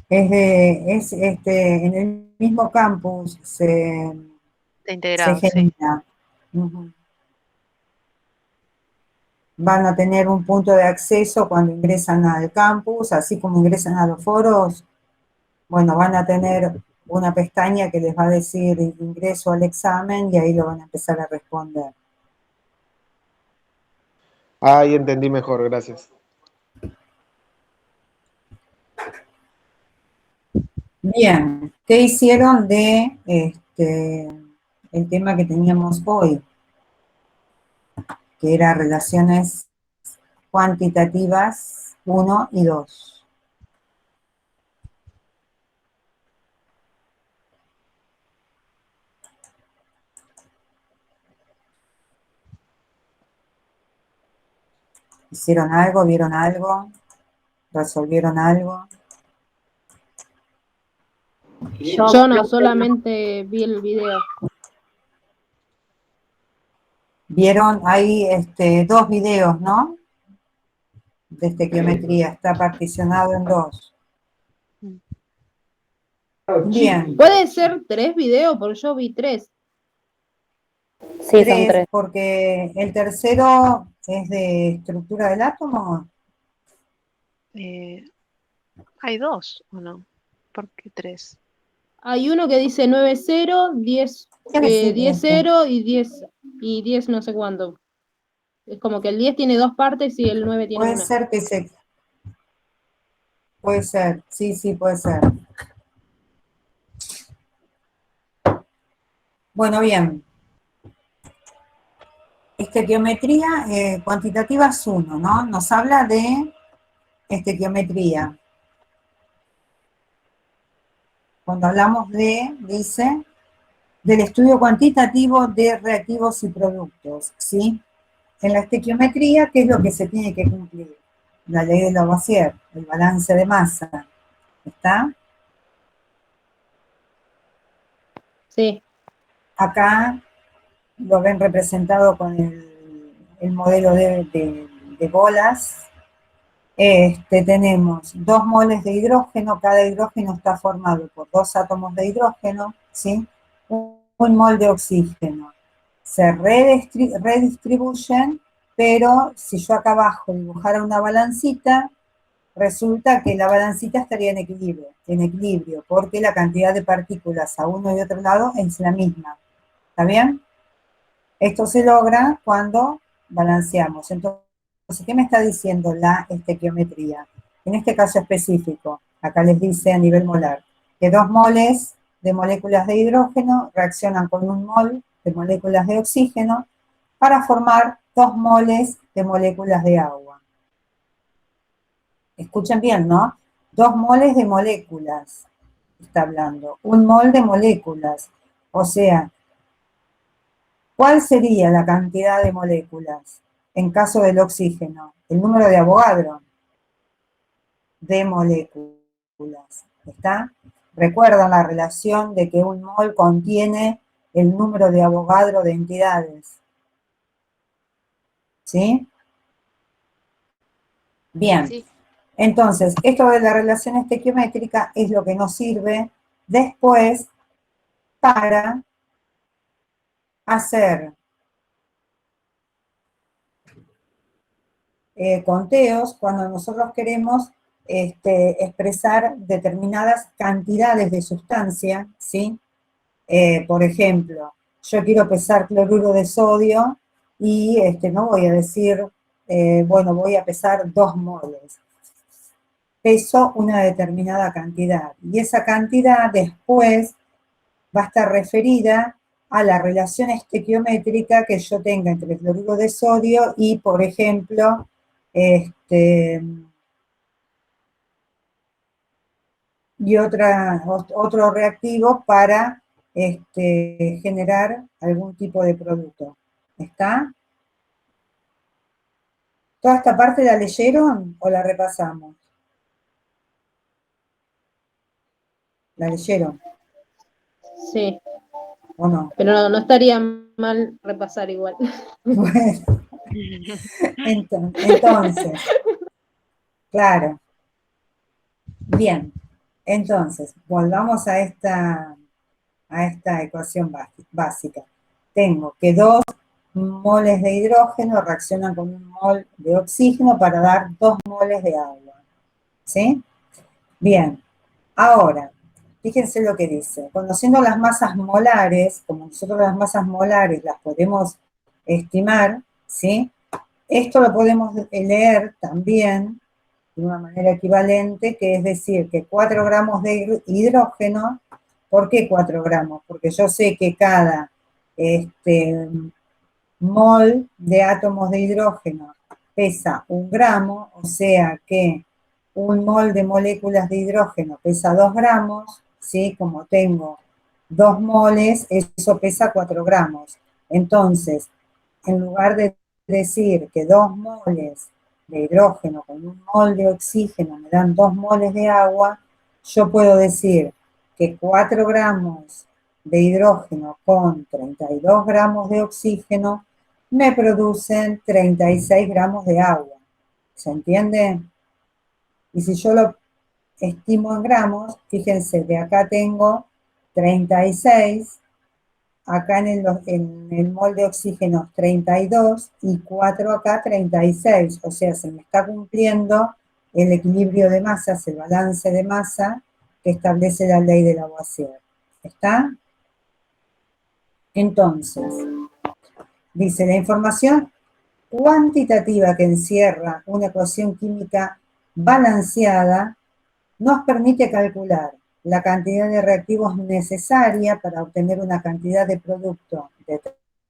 en el mismo campus se Está integrado, sí. genera. Ujú. Van a tener un punto de acceso cuando ingresan al campus, así como ingresan a los foros. Bueno, van a tener una pestaña que les va a decir ingreso al examen y ahí lo van a empezar a responder. Ahí entendí mejor, gracias. Bien, ¿qué hicieron de el tema que teníamos hoy? Que era relaciones cuantitativas 1 y 2. ¿Hicieron algo? ¿Vieron algo? ¿Resolvieron algo? Yo no, solamente vi el video. Vieron ahí dos videos, ¿no? De estequiometría, está particionado en dos. Bien. ¿Puede ser 3 videos? Porque yo vi 3. Sí, son 3. Porque el tercero es de estructura del átomo. Hay dos, ¿o no? ¿Por qué tres? Hay uno que dice 9-0, 10, Creo que sí, 10-0 y 10 no sé cuánto. Es como que el 10 tiene 2 partes y el 9 tiene Puede una. ser que se... Puede ser, sí, puede ser. Bueno, bien. Estequiometría cuantitativa es 1, ¿no? Nos habla de estequiometría. Cuando hablamos dice, del estudio cuantitativo de reactivos y productos, ¿sí? En la estequiometría, ¿qué es lo que se tiene que cumplir? La ley de Lavoisier, el balance de masa. ¿Está? Sí. Acá lo ven representado con el modelo de bolas. Tenemos 2 moles de hidrógeno, cada hidrógeno está formado por 2 átomos de hidrógeno, ¿sí? Un mol de oxígeno. Se redistribuyen, pero si yo acá abajo dibujara una balancita, resulta que la balancita estaría en equilibrio, porque la cantidad de partículas a uno y otro lado es la misma. ¿Está bien? Esto se logra cuando balanceamos. Entonces, ¿qué me está diciendo la estequiometría? En este caso específico, acá les dice a nivel molar, que 2 moles de moléculas de hidrógeno reaccionan con 1 mol de moléculas de oxígeno para formar 2 moles de moléculas de agua. Escuchen bien, ¿no? 2 moles de moléculas, está hablando. 1 mol de moléculas. O sea, ¿cuál sería la cantidad de moléculas en caso del oxígeno? El número de Avogadro de moléculas. ¿Está? Recuerdan la relación de que un mol contiene el número de Avogadro de entidades. ¿Sí? Bien, Sí. entonces, esto de la relación estequiométrica es lo que nos sirve después para hacer conteos cuando nosotros queremos expresar determinadas cantidades de sustancia, ¿sí? Por ejemplo, yo quiero pesar cloruro de sodio y no voy a decir, bueno, voy a pesar 2 moles. Peso una determinada cantidad y esa cantidad después va a estar referida a la relación estequiométrica que yo tenga entre el cloruro de sodio y, por ejemplo, y otro reactivo para generar algún tipo de producto. ¿Está? ¿Toda esta parte la leyeron o la repasamos? ¿La leyeron Sí, o no? pero no estaría mal repasar igual. Bueno, entonces, claro. Bien, entonces, volvamos a esta ecuación básica. Tengo que 2 moles de hidrógeno reaccionan con 1 mol de oxígeno para dar 2 moles de agua. ¿Sí? Bien, ahora, fíjense lo que dice. Conociendo las masas molares, como nosotros las masas molares las podemos estimar, ¿sí? Esto lo podemos leer también de una manera equivalente, que es decir, que 4 gramos de hidrógeno, ¿por qué 4 gramos? Porque yo sé que cada mol de átomos de hidrógeno pesa 1 gramo, o sea que 1 mol de moléculas de hidrógeno pesa 2 gramos, ¿sí? Como tengo 2 moles, eso pesa 4 gramos. Entonces, en lugar de decir que 2 moles de hidrógeno con 1 mol de oxígeno me dan 2 moles de agua, yo puedo decir que 4 gramos de hidrógeno con 32 gramos de oxígeno me producen 36 gramos de agua. ¿Se entiende? Y si yo lo estimo en gramos, fíjense, de acá tengo 36, acá en el mol de oxígeno 32 y 4 acá 36, o sea, se me está cumpliendo el equilibrio de masas, el balance de masa que establece la ley de Lavoisier. ¿Está? Entonces, dice, la información cuantitativa que encierra una ecuación química balanceada nos permite calcular la cantidad de reactivos necesaria para obtener una cantidad de producto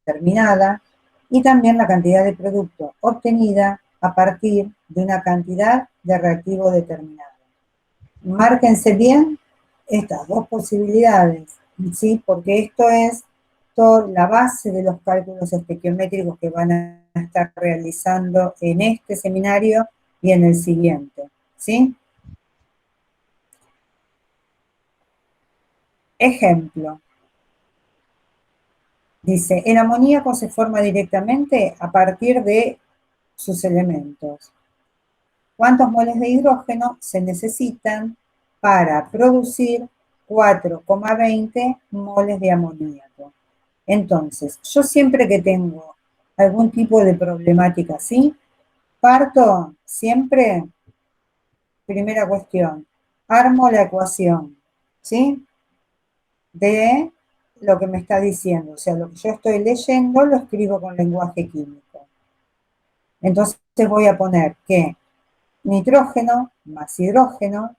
determinada y también la cantidad de producto obtenida a partir de una cantidad de reactivo determinada. Márquense bien estas dos posibilidades, ¿sí? Porque esto es la base de los cálculos estequiométricos que van a estar realizando en este seminario y en el siguiente, ¿sí? Ejemplo, dice, el amoníaco se forma directamente a partir de sus elementos. ¿Cuántos moles de hidrógeno se necesitan para producir 4,20 moles de amoníaco? Entonces, yo siempre que tengo algún tipo de problemática así, parto siempre, primera cuestión, armo la ecuación, ¿sí? De lo que me está diciendo, o sea, lo que yo estoy leyendo lo escribo con lenguaje químico. Entonces voy a poner que nitrógeno más hidrógeno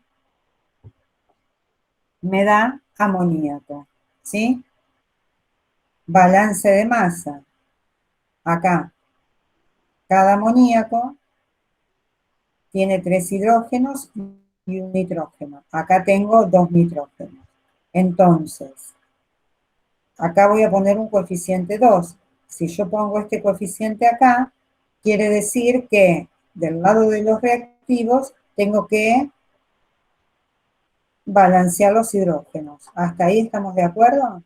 me da amoníaco, ¿sí? Balance de masa. Acá, cada amoníaco tiene 3 hidrógenos y 1 nitrógeno. Acá tengo 2 nitrógenos. Entonces, acá voy a poner un coeficiente 2. Si yo pongo este coeficiente acá, quiere decir que del lado de los reactivos tengo que balancear los hidrógenos. ¿Hasta ahí estamos de acuerdo?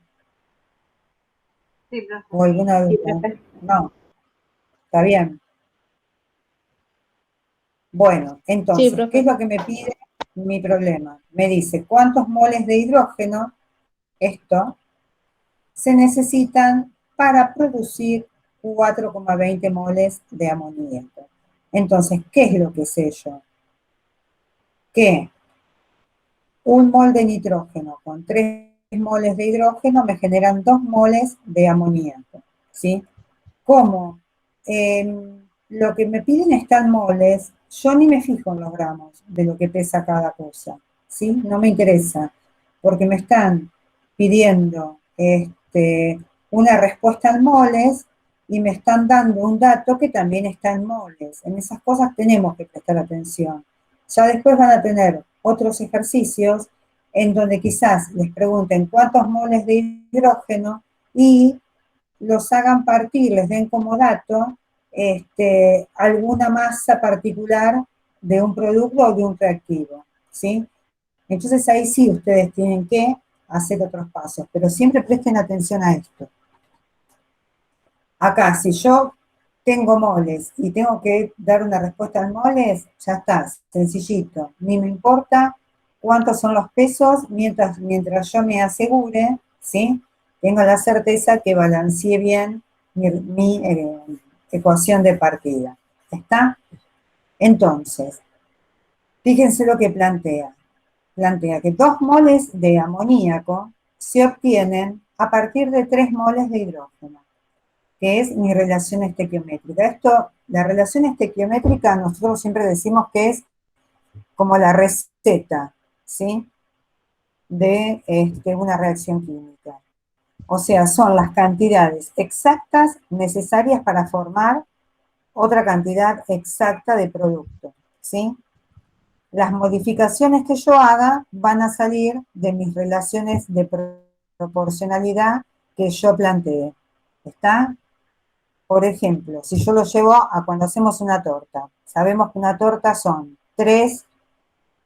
Sí, profe. ¿O alguna Sí, duda? profe. No, está bien. Bueno, Sí, entonces, ¿qué profe. es lo que me pide mi problema? Me dice, ¿cuántos moles de hidrógeno, esto, se necesitan para producir 4,20 moles de amoníaco? Entonces, ¿qué es lo que sé yo? Que un mol de nitrógeno con 3 moles de hidrógeno me generan 2 moles de amoníaco, ¿sí? Como lo que me piden está en moles, yo ni me fijo en los gramos de lo que pesa cada cosa, ¿sí? No me interesa, porque me están pidiendo una respuesta en moles y me están dando un dato que también está en moles. En esas cosas tenemos que prestar atención. Ya después van a tener otros ejercicios en donde quizás les pregunten cuántos moles de hidrógeno y los hagan partir, les den como dato alguna masa particular de un producto o de un reactivo, ¿sí? Entonces ahí sí ustedes tienen que hacer otros pasos, pero siempre presten atención a esto. Acá, si yo tengo moles y tengo que dar una respuesta en moles, ya está, sencillito. Ni me importa cuántos son los pesos mientras yo me asegure, ¿sí? Tengo la certeza que balanceé bien mi ecuación de partida. ¿Está? Entonces, fíjense lo que plantea. Plantea que 2 moles de amoníaco se obtienen a partir de 3 moles de hidrógeno, que es mi relación estequiométrica. Esto, la relación estequiométrica, nosotros siempre decimos que es como la receta, ¿sí? De una reacción química. O sea, son las cantidades exactas necesarias para formar otra cantidad exacta de producto, ¿sí? Las modificaciones que yo haga van a salir de mis relaciones de proporcionalidad que yo planteé. ¿Está? Por ejemplo, si yo lo llevo a cuando hacemos una torta, sabemos que una torta son 3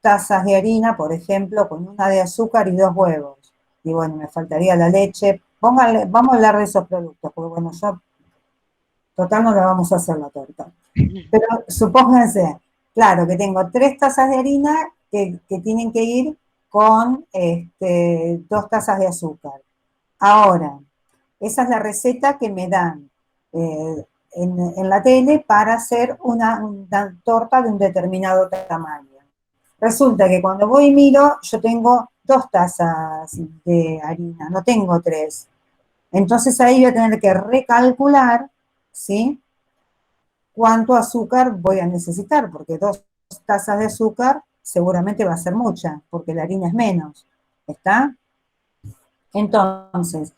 tazas de harina, por ejemplo, con 1 de azúcar y 2 huevos. Y bueno, me faltaría la leche. Pónganle, vamos a hablar de esos productos, porque bueno, yo, total, no la vamos a hacer la torta. Pero supónganse, claro, que tengo 3 tazas de harina que tienen que ir con 2 tazas de azúcar. Ahora, esa es la receta que me dan en la tele para hacer una torta de un determinado tamaño. Resulta que cuando voy y miro, yo tengo 2 tazas de harina, no tengo 3. Entonces ahí voy a tener que recalcular, ¿sí? Cuánto azúcar voy a necesitar, porque 2 tazas de azúcar seguramente va a ser mucha, porque la harina es menos. ¿Está? Entonces,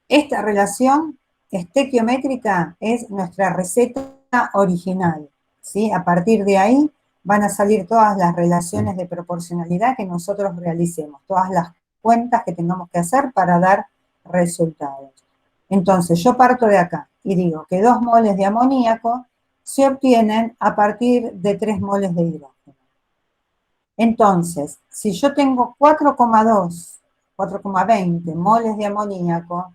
esta relación estequiométrica es nuestra receta original, ¿sí? A partir de ahí van a salir todas las relaciones de proporcionalidad que nosotros realicemos, todas las cuentas que tengamos que hacer para dar resultados. Entonces, yo parto de acá y digo que 2 moles de amoníaco se obtienen a partir de 3 moles de hidrógeno. Entonces, si yo tengo 4,20 moles de amoníaco,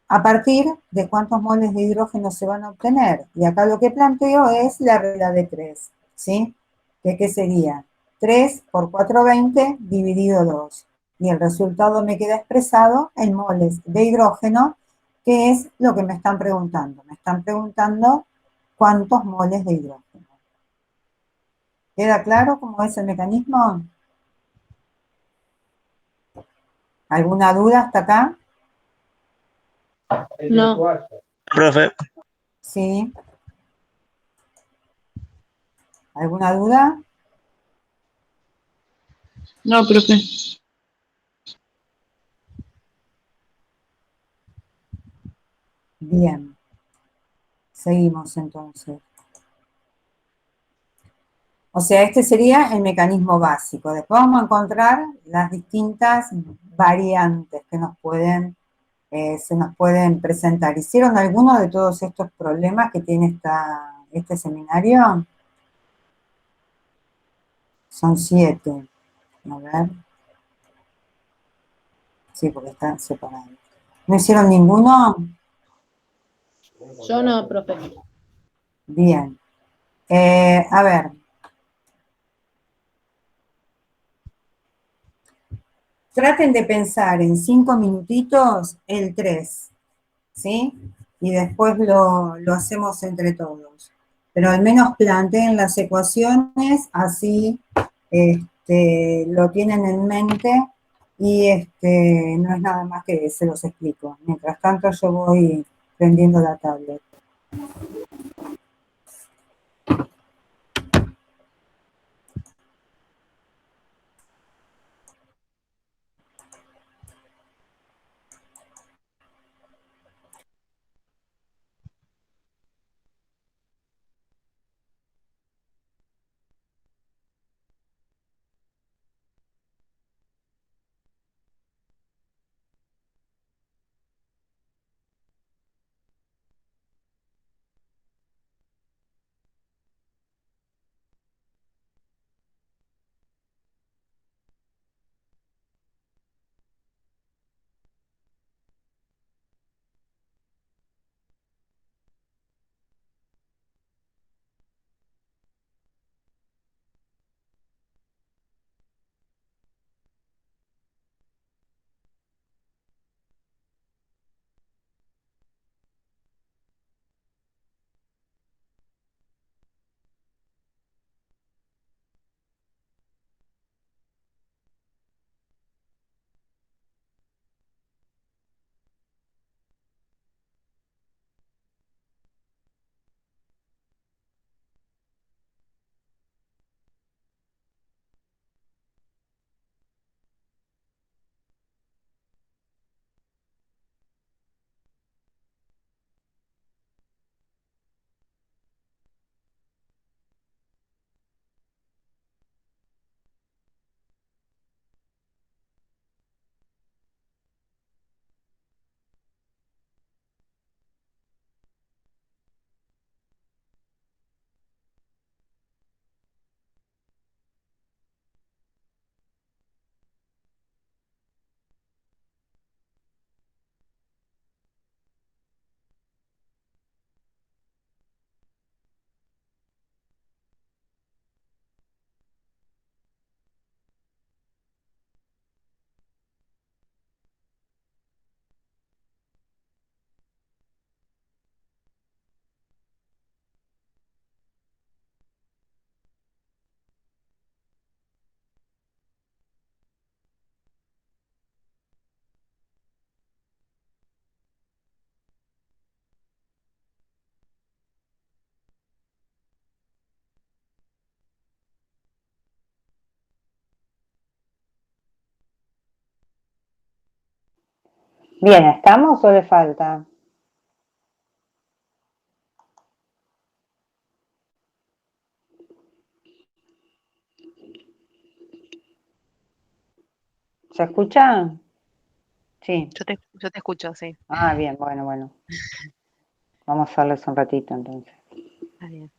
¿a partir de cuántos moles de hidrógeno se van a obtener? Y acá lo que planteo es la regla de 3, ¿sí? ¿Qué sería? 3 por 420 dividido 2. Y el resultado me queda expresado en moles de hidrógeno, que es lo que me están preguntando. Me están preguntando cuántos moles de hidrógeno. ¿Queda claro cómo es el mecanismo? ¿Alguna duda hasta acá? No. Profe, Sí. ¿Alguna duda? No, profe. Bien. Seguimos entonces. O sea, este sería el mecanismo básico. Después vamos a encontrar las distintas variantes que se nos pueden presentar. ¿Hicieron alguno de todos estos problemas que tiene este seminario? Son 7. A ver. Sí, porque están separados. ¿No hicieron ninguno? Yo no, profe. Bien. A ver, traten de pensar en 5 minutitos el 3, ¿sí? Y después lo hacemos entre todos. Pero al menos planteen las ecuaciones, así lo tienen en mente y no es nada más que se los explico. Mientras tanto yo voy prendiendo la tablet. Bien, ¿estamos o le falta? ¿Se escucha? Sí. Yo te escucho, sí. Ah, bien, bueno. Vamos a hacerles un ratito entonces. Está bien.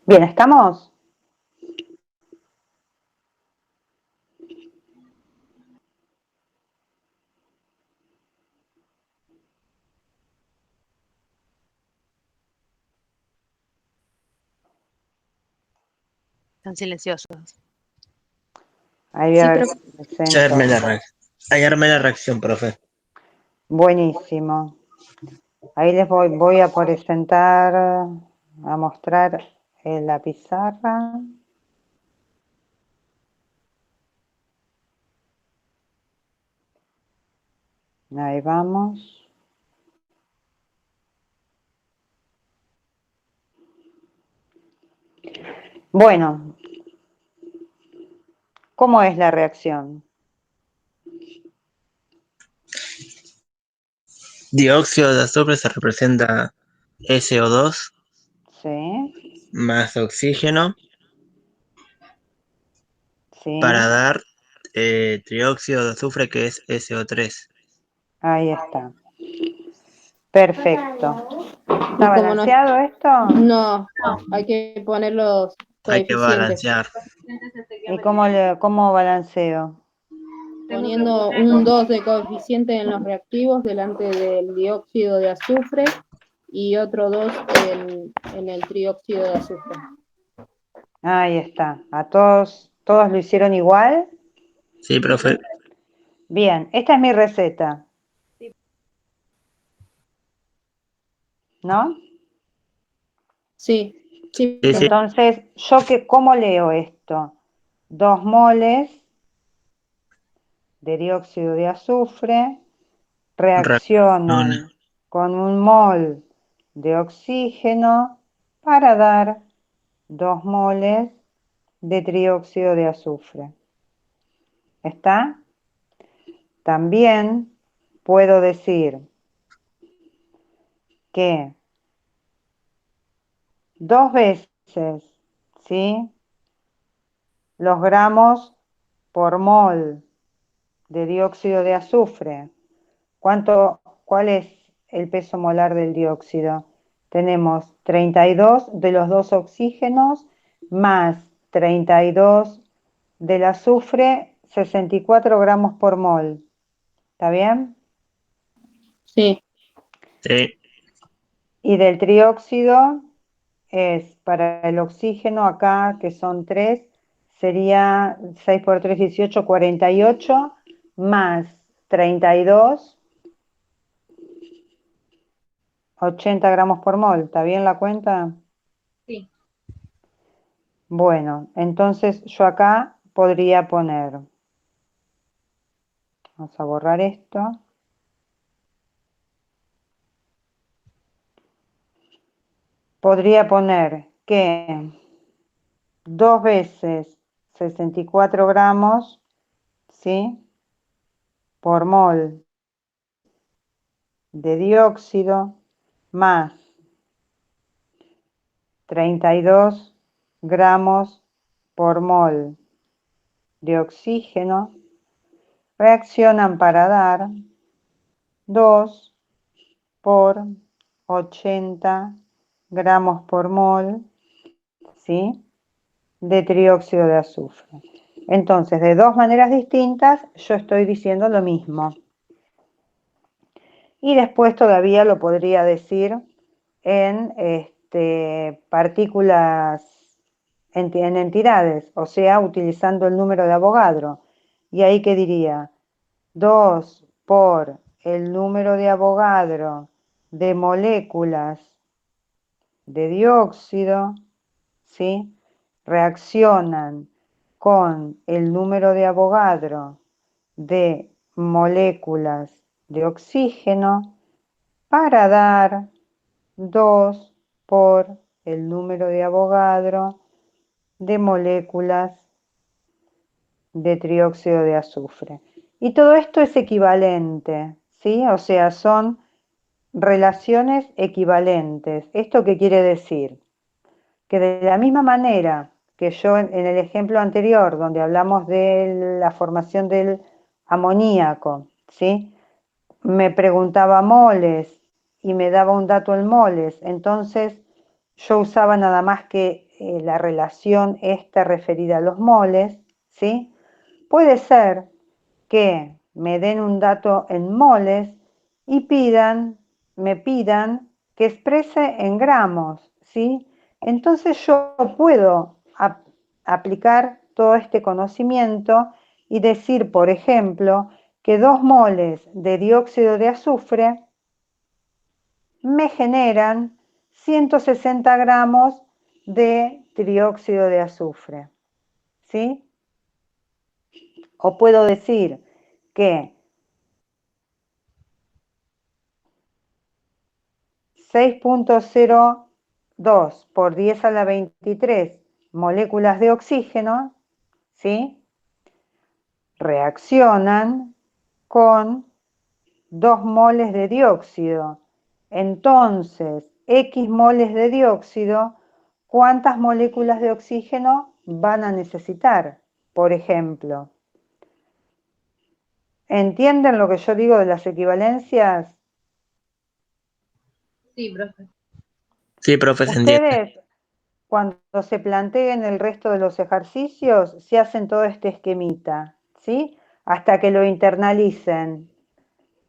Bien, ¿estamos? Están silenciosos. Ahí voy Sí, a ver profe. si Ya presento. armé la reacción. Ahí armé la reacción, profe. Buenísimo. Ahí les voy a presentar, a mostrar la pizarra. Ahí vamos. Bueno, ¿cómo es la reacción? Dióxido de azufre se representa SO2 Sí, más oxígeno para sí, dar trióxido de azufre que es SO3. ahí está. Perfecto. Y ¿Está como no, balanceado esto? no, hay que poner los Hay que coeficientes. balancear. ¿Y cómo balanceo? Poniendo un 2 de coeficiente en los reactivos delante del dióxido de azufre y otro 2 en el trióxido de azufre. Ahí está. ¿A todos lo hicieron igual? Sí, profe. Bien, esta es mi receta. ¿No? Sí, sí, Sí, sí. profe. Entonces, ¿cómo leo esto? 2 moles de dióxido de azufre Reacciona. reaccionan con un mol de oxígeno para dar 2 moles de trióxido de azufre. ¿Está? También puedo decir que 2 veces, ¿sí?, los gramos por mol de dióxido de azufre. ¿Cuál es el peso molar del dióxido? Tenemos 32 de los 2 oxígenos más 32 del azufre, 64 gramos por mol. ¿Está bien? Sí, Sí. Y del trióxido es para el oxígeno acá, que son 3, sería 6 por 3, 18, 48, más 32, 80 gramos por mol. ¿Está bien la cuenta? sí. Bueno, entonces yo acá podría poner, vamos a borrar esto, podría poner que 2 veces 64 gramos, ¿sí?, por mol de dióxido más 32 gramos por mol de oxígeno reaccionan para dar 2 por 80 gramos por mol, ¿sí?, de trióxido de azufre. Entonces, de 2 maneras distintas, yo estoy diciendo lo mismo. Y después todavía lo podría decir en partículas, en entidades, o sea, utilizando el número de Avogadro. Y ahí que diría 2 por el número de Avogadro de moléculas de dióxido, ¿sí?, reaccionan con el número de Avogadro de moléculas de oxígeno para dar 2 por el número de Avogadro de moléculas de trióxido de azufre. Y todo esto es equivalente, ¿sí? O sea, son relaciones equivalentes. ¿Esto qué quiere decir? Que de la misma manera que yo en el ejemplo anterior, donde hablamos de la formación del amoníaco, ¿sí?, me preguntaba moles y me daba un dato en moles, entonces yo usaba nada más que la relación esta referida a los moles, ¿sí? Puede ser que me den un dato en moles y me pidan que exprese en gramos, ¿sí? Entonces yo puedo aplicar todo este conocimiento y decir, por ejemplo, que 2 moles de dióxido de azufre me generan 160 gramos de trióxido de azufre, ¿sí? O puedo decir que 6.02 por 10 a la 23 moléculas de oxígeno, ¿sí? Reaccionan con 2 moles de dióxido. Entonces, X moles de dióxido, ¿cuántas moléculas de oxígeno van a necesitar? Por ejemplo, ¿entienden lo que yo digo de las equivalencias? Sí, profe. Sí, profe, se entiende. Ustedes, cuando se planteen el resto de los ejercicios, se hacen todo este esquemita, ¿sí? Hasta que lo internalicen.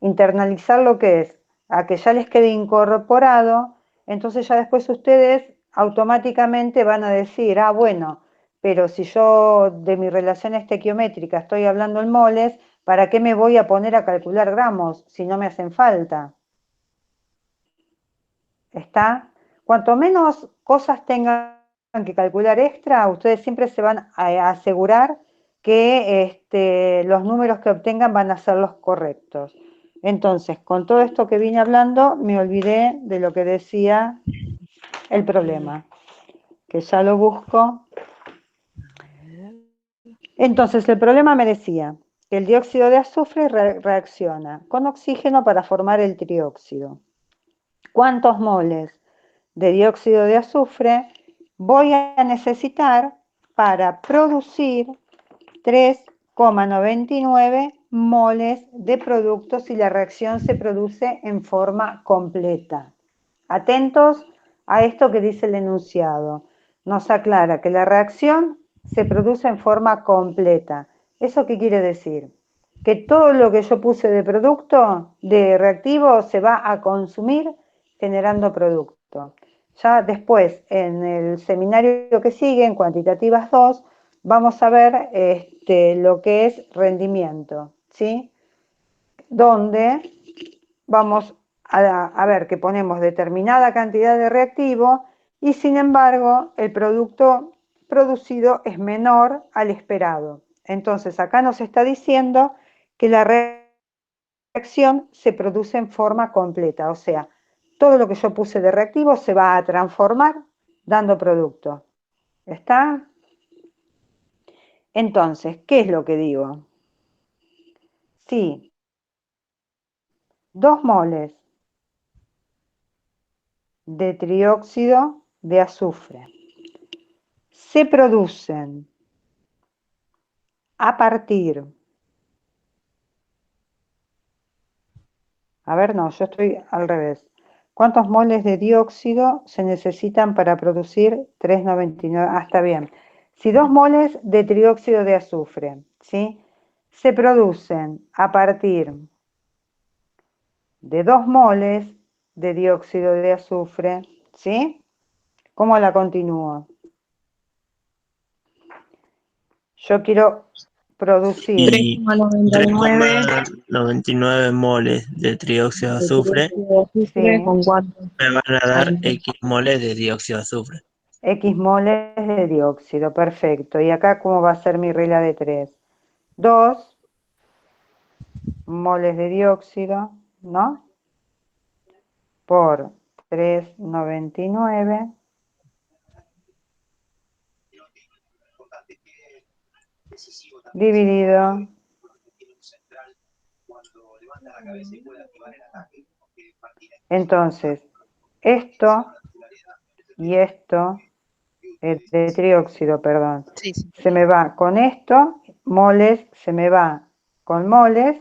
Internalizar lo que es, a que ya les quede incorporado, entonces ya después ustedes automáticamente van a decir, ah, bueno, pero si yo de mi relación estequiométrica estoy hablando en moles, ¿para qué me voy a poner a calcular gramos si no me hacen falta? ¿Está? Cuanto menos cosas tengan que calcular extra, ustedes siempre se van a asegurar que los números que obtengan van a ser los correctos. Entonces, con todo esto que vine hablando, me olvidé de lo que decía el problema, que ya lo busco. Entonces, el problema me decía que el dióxido de azufre reacciona con oxígeno para formar el trióxido. ¿Cuántos moles de dióxido de azufre voy a necesitar para producir 3,99 moles de producto si la reacción se produce en forma completa? Atentos a esto que dice el enunciado. Nos aclara que la reacción se produce en forma completa. ¿Eso qué quiere decir? Que todo lo que yo puse de producto, de reactivo, se va a consumir generando producto. Ya después, en el seminario que sigue, en cuantitativas 2, vamos a ver lo que es rendimiento, ¿sí? Donde vamos a ver que ponemos determinada cantidad de reactivo y sin embargo el producto producido es menor al esperado. Entonces acá nos está diciendo que la reacción se produce en forma completa, o sea, todo lo que yo puse de reactivo se va a transformar dando producto. ¿Está? Entonces, ¿qué es lo que digo? Si 2 moles de trióxido de azufre se producen a partir, a ver, no, yo estoy al revés. ¿Cuántos moles de dióxido se necesitan para producir 3,99? Ah, está bien. Si 2 moles de trióxido de azufre, ¿sí? Se producen a partir de 2 moles de dióxido de azufre, ¿sí? ¿Cómo la continúo? Yo quiero producir Y 3,99 3,99 moles de trióxido de de azufre trióxido de azufre sí, con 4 me van a dar X moles de dióxido de azufre. X moles de dióxido, perfecto. ¿Y acá cómo va a ser mi regla de 3? 2 moles de dióxido, ¿no? Por 3,99 dividido entonces esto y esto de trióxido, perdón, Sí, sí. se me va con esto, moles se me va con moles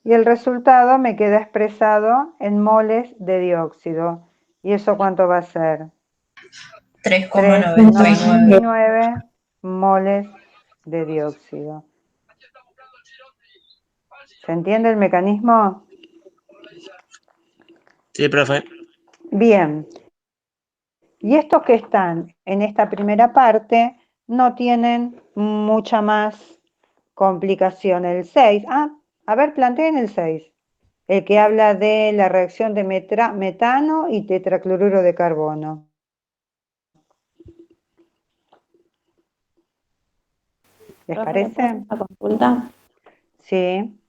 y el resultado me queda expresado en moles de dióxido. ¿Y eso cuánto va a ser? 3,99 moles de dióxido. ¿Se entiende el mecanismo? Sí, profe. Bien. Y estos que están en esta primera parte no tienen mucha más complicación. El 6, a ver, planteen el 6, el que habla de la reacción de metano y tetracloruro de carbono. ¿Les Profe, ¿le puedo hacer parece? una consulta? Sí.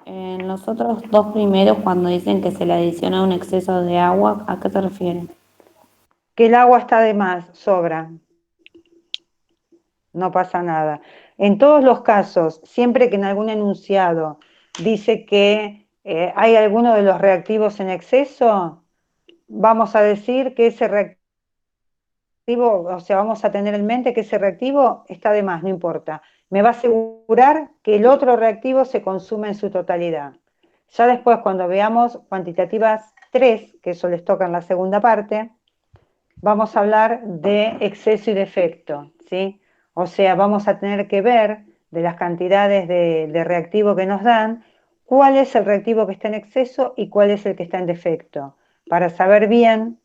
En los otros dos primeros, cuando dicen que se le adiciona un exceso de agua, ¿a qué se refieren? Que el agua está de más, sobra. No pasa nada. En todos los casos, siempre que en algún enunciado dice que hay alguno de los reactivos en exceso, vamos a decir que ese reactivo, o sea, vamos a tener en mente que ese reactivo está de más, no importa. Me va a asegurar que el otro reactivo se consume en su totalidad. Ya después, cuando veamos cuantitativas 3, que eso les toca en la segunda parte, vamos a hablar de exceso y defecto, ¿sí? O sea, vamos a tener que ver de las cantidades de reactivo que nos dan, cuál es el reactivo que está en exceso y cuál es el que está en defecto, para saber bien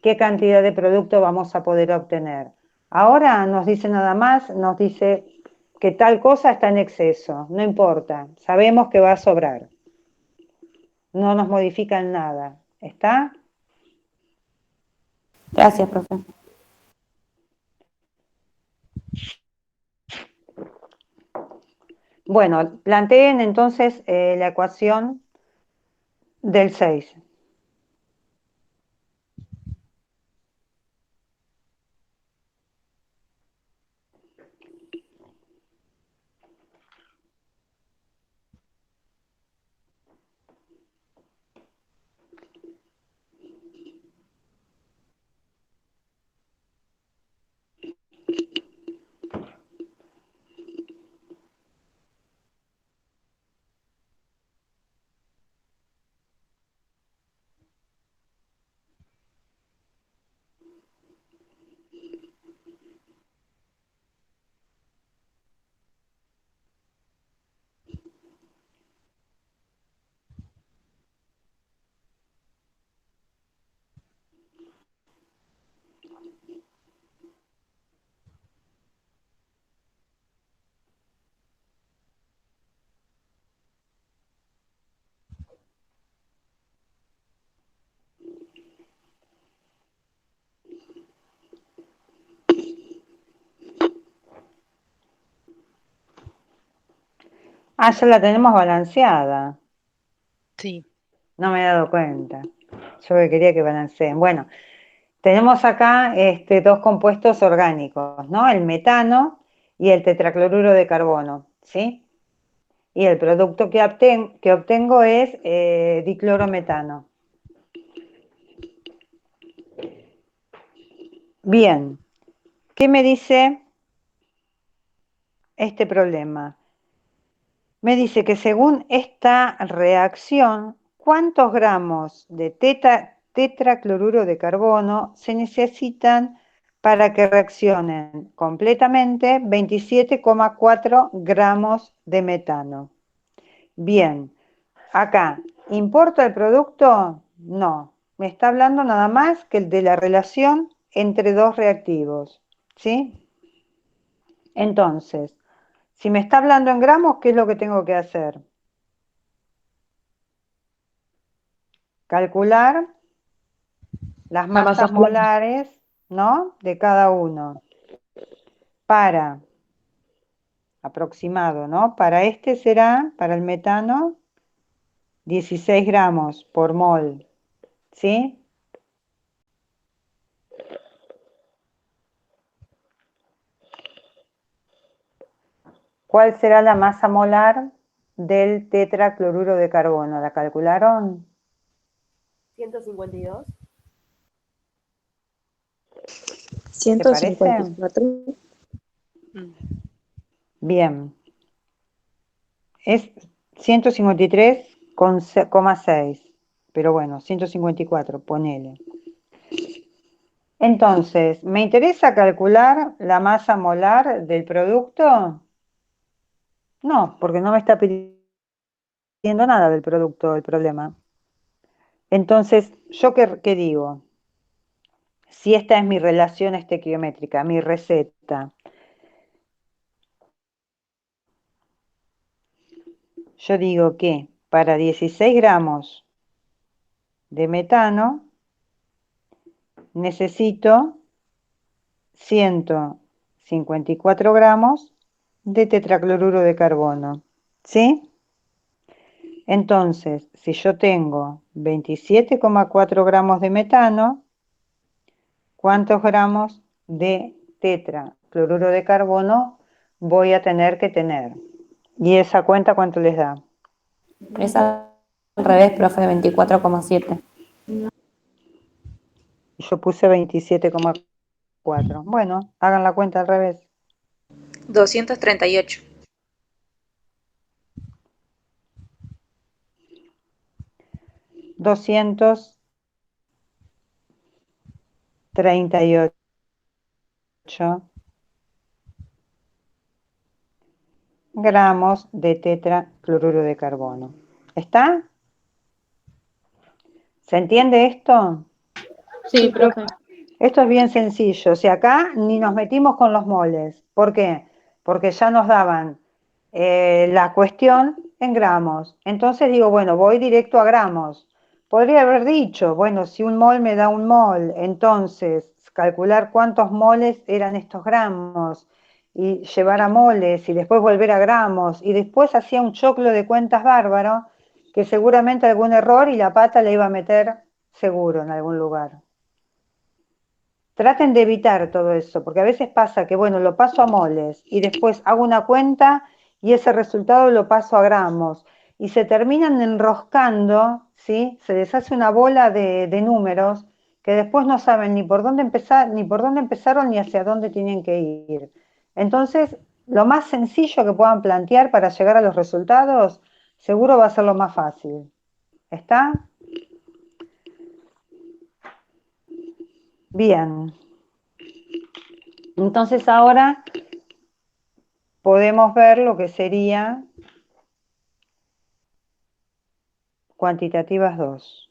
qué cantidad de producto vamos a poder obtener. Ahora nos dice nada más, nos dice que tal cosa está en exceso, no importa, sabemos que va a sobrar. No nos modifican nada, ¿está? Gracias, profe. Bueno, planteen entonces la ecuación del 6. Ya la tenemos balanceada. Sí. No me he dado cuenta. Yo que quería que balanceen. Bueno, tenemos acá dos compuestos orgánicos, ¿no? El metano y el tetracloruro de carbono, ¿sí? Y el producto que obtengo es diclorometano. Bien, ¿qué me dice este problema? Me dice que según esta reacción, ¿cuántos gramos de tetracloruro de carbono se necesitan para que reaccionen completamente 27,4 gramos de metano? Bien, acá, ¿importa el producto? No, me está hablando nada más que el de la relación entre dos reactivos, ¿sí? Entonces, si me está hablando en gramos, ¿qué es lo que tengo que hacer? Calcular las masas molares, ¿no? De cada uno. Para, aproximado, ¿no? Para este será, para el metano, 16 gramos por mol, ¿sí? ¿Cuál será la masa molar del tetracloruro de carbono? ¿La calcularon? 152. ¿Te parece? 154. Bien. Es 153,6. Pero bueno, 154, ponele. Entonces, ¿me interesa calcular la masa molar del producto? No, porque no me está pidiendo nada del producto, el problema. Entonces, ¿yo qué digo? Si esta es mi relación estequiométrica, mi receta, yo digo que para 16 gramos de metano necesito 154 gramos de tetracloruro de carbono, ¿sí? Entonces, si yo tengo 27,4 gramos de metano, ¿cuántos gramos de tetracloruro de carbono voy a tener que tener? ¿Y esa cuenta cuánto les da? Es al revés, profe, 24,7. Yo puse 27,4. Bueno, hagan la cuenta al revés. 238. 238 gramos de tetracloruro de carbono. ¿Está? ¿Se entiende esto? Sí, profe. Esto es bien sencillo. O sea, acá ni nos metimos con los moles. ¿Por qué? Porque ya nos daban la cuestión en gramos. Entonces digo, bueno, voy directo a gramos. Podría haber dicho, bueno, si un mol me da un mol, entonces calcular cuántos moles eran estos gramos y llevar a moles y después volver a gramos y después hacía un choclo de cuentas bárbaro que seguramente algún error y la pata le iba a meter seguro en algún lugar. Traten de evitar todo eso, porque a veces pasa que, bueno, lo paso a moles y después hago una cuenta y ese resultado lo paso a gramos y se terminan enroscando, ¿sí? Se les hace una bola de números que después no saben ni por dónde empezar, ni por dónde empezaron ni hacia dónde tienen que ir. Entonces, lo más sencillo que puedan plantear para llegar a los resultados, seguro va a ser lo más fácil. ¿Está? Bien. Entonces ahora podemos ver lo que sería cuantitativas 2.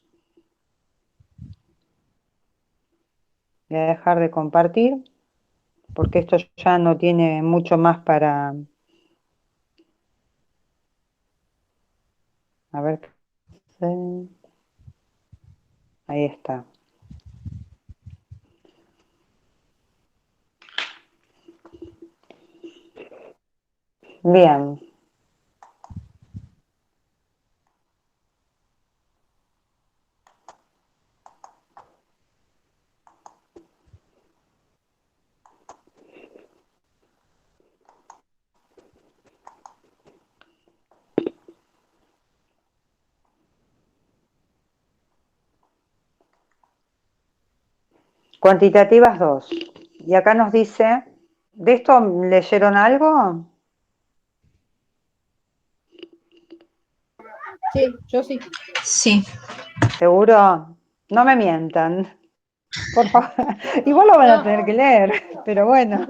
Voy a dejar de compartir porque esto ya no tiene mucho más para... A ver. Ahí está. Bien. Cuantitativas 2. Y acá nos dice, ¿de esto leyeron algo? Sí, yo sí. Sí. ¿Seguro? No me mientan. Por favor. Igual lo van a tener que leer, pero bueno.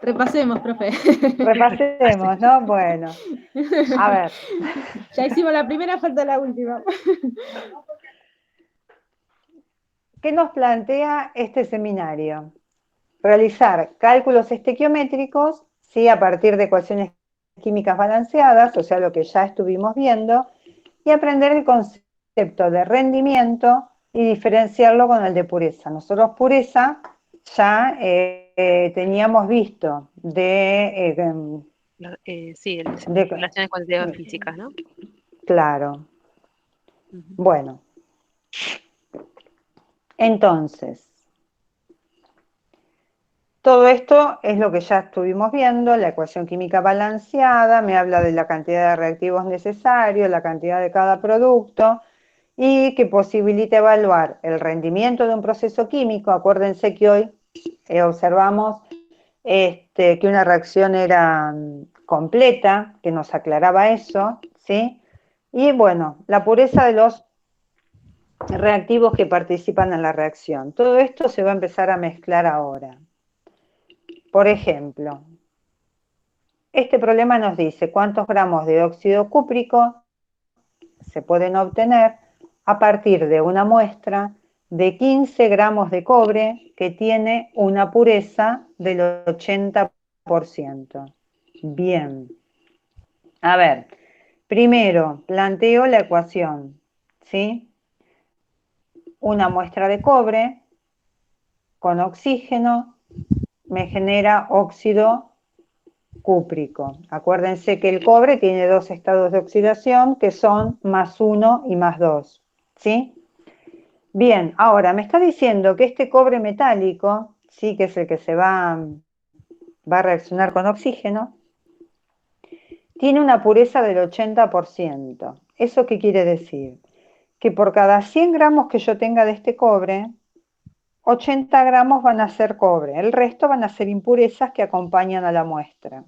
Repasemos, profe. Repasemos, ¿no? Bueno. A ver. Ya hicimos la primera, falta la última. ¿Qué nos plantea este seminario? Realizar cálculos estequiométricos, ¿sí? A partir de ecuaciones químicas balanceadas, o sea, lo que ya estuvimos viendo, y aprender el concepto de rendimiento y diferenciarlo con el de pureza. Nosotros pureza ya teníamos visto Sí, de... relaciones cuantitativas físicas, ¿no? Claro. Bueno. Entonces, todo esto es lo que ya estuvimos viendo, la ecuación química balanceada, me habla de la cantidad de reactivos necesarios, la cantidad de cada producto, y que posibilita evaluar el rendimiento de un proceso químico. Acuérdense que hoy observamos que una reacción era completa, que nos aclaraba eso, ¿sí? Y bueno, la pureza de los reactivos que participan en la reacción. Todo esto se va a empezar a mezclar ahora. Por ejemplo, este problema nos dice cuántos gramos de óxido cúprico se pueden obtener a partir de una muestra de 15 gramos de cobre que tiene una pureza del 80%. Bien. A ver, primero planteo la ecuación, ¿sí? Una muestra de cobre con oxígeno me genera óxido cúprico. Acuérdense que el cobre tiene dos estados de oxidación que son +1 y +2, ¿sí? Bien, ahora me está diciendo que este cobre metálico, sí, que es el que se va a reaccionar con oxígeno, tiene una pureza del 80%. ¿Eso qué quiere decir? Que por cada 100 gramos que yo tenga de este cobre, 80 gramos van a ser cobre, el resto van a ser impurezas que acompañan a la muestra.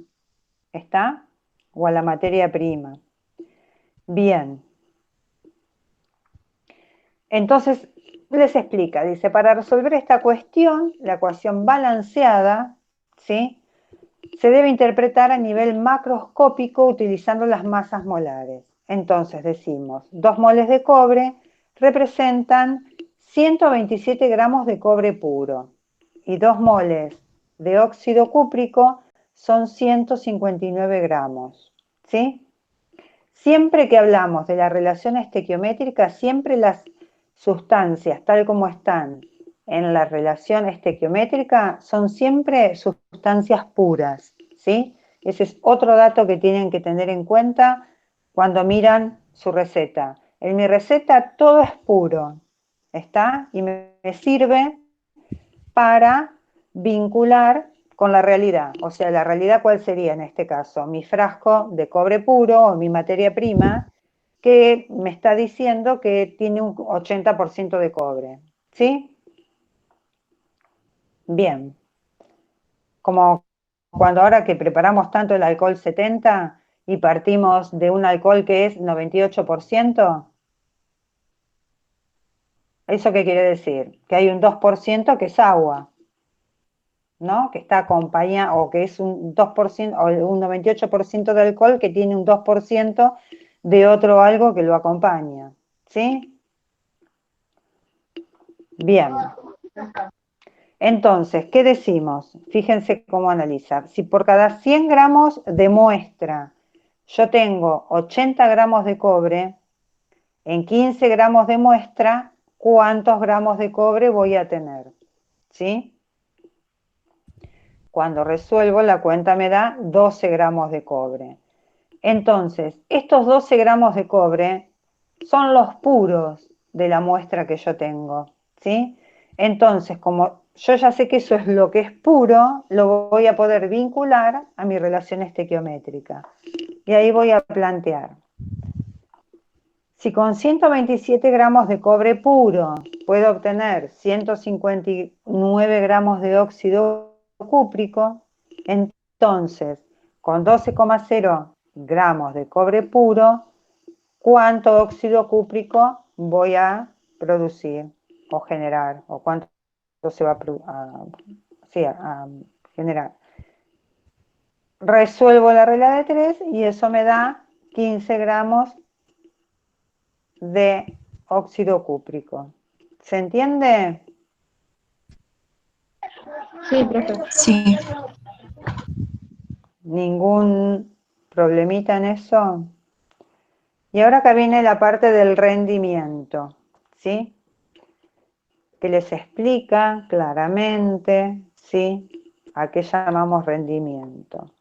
¿Está? O a la materia prima. Bien. Entonces, les explica, dice, para resolver esta cuestión, la ecuación balanceada, ¿sí?, se debe interpretar a nivel macroscópico utilizando las masas molares. Entonces decimos, 2 moles de cobre representan 127 gramos de cobre puro y 2 moles de óxido cúprico son 159 gramos, ¿sí? Siempre que hablamos de la relación estequiométrica, siempre las sustancias tal como están en la relación estequiométrica son siempre sustancias puras, ¿sí? Ese es otro dato que tienen que tener en cuenta cuando miran su receta. En mi receta todo es puro, ¿está? Y me sirve para vincular con la realidad. O sea, la realidad, ¿cuál sería en este caso? Mi frasco de cobre puro o mi materia prima que me está diciendo que tiene un 80% de cobre, ¿sí? Bien. Como cuando ahora que preparamos tanto el alcohol 70 y partimos de un alcohol que es 98%, ¿eso qué quiere decir? Que hay un 2% que es agua, ¿no? Que está acompañada, o que es un 2%, o un 98% de alcohol que tiene un 2% de otro algo que lo acompaña, ¿sí? Bien. Entonces, ¿qué decimos? Fíjense cómo analizar. Si por cada 100 gramos de muestra yo tengo 80 gramos de cobre, en 15 gramos de muestra, ¿cuántos gramos de cobre voy a tener? ¿Sí? Cuando resuelvo, la cuenta me da 12 gramos de cobre. Entonces, estos 12 gramos de cobre son los puros de la muestra que yo tengo, ¿sí? Entonces, como yo ya sé que eso es lo que es puro, lo voy a poder vincular a mi relación estequiométrica. Y ahí voy a plantear. Si con 127 gramos de cobre puro puedo obtener 159 gramos de óxido cúprico, entonces con 12,0 gramos de cobre puro, ¿cuánto óxido cúprico voy a producir o generar? ¿O cuánto se va a generar? Resuelvo la regla de 3 y eso me da 15 gramos de óxido cúprico. ¿Se entiende? Sí, profe. Sí. ¿Ningún problemita en eso? Y ahora acá viene la parte del rendimiento, ¿sí? Que les explica claramente, ¿sí?, a qué llamamos rendimiento.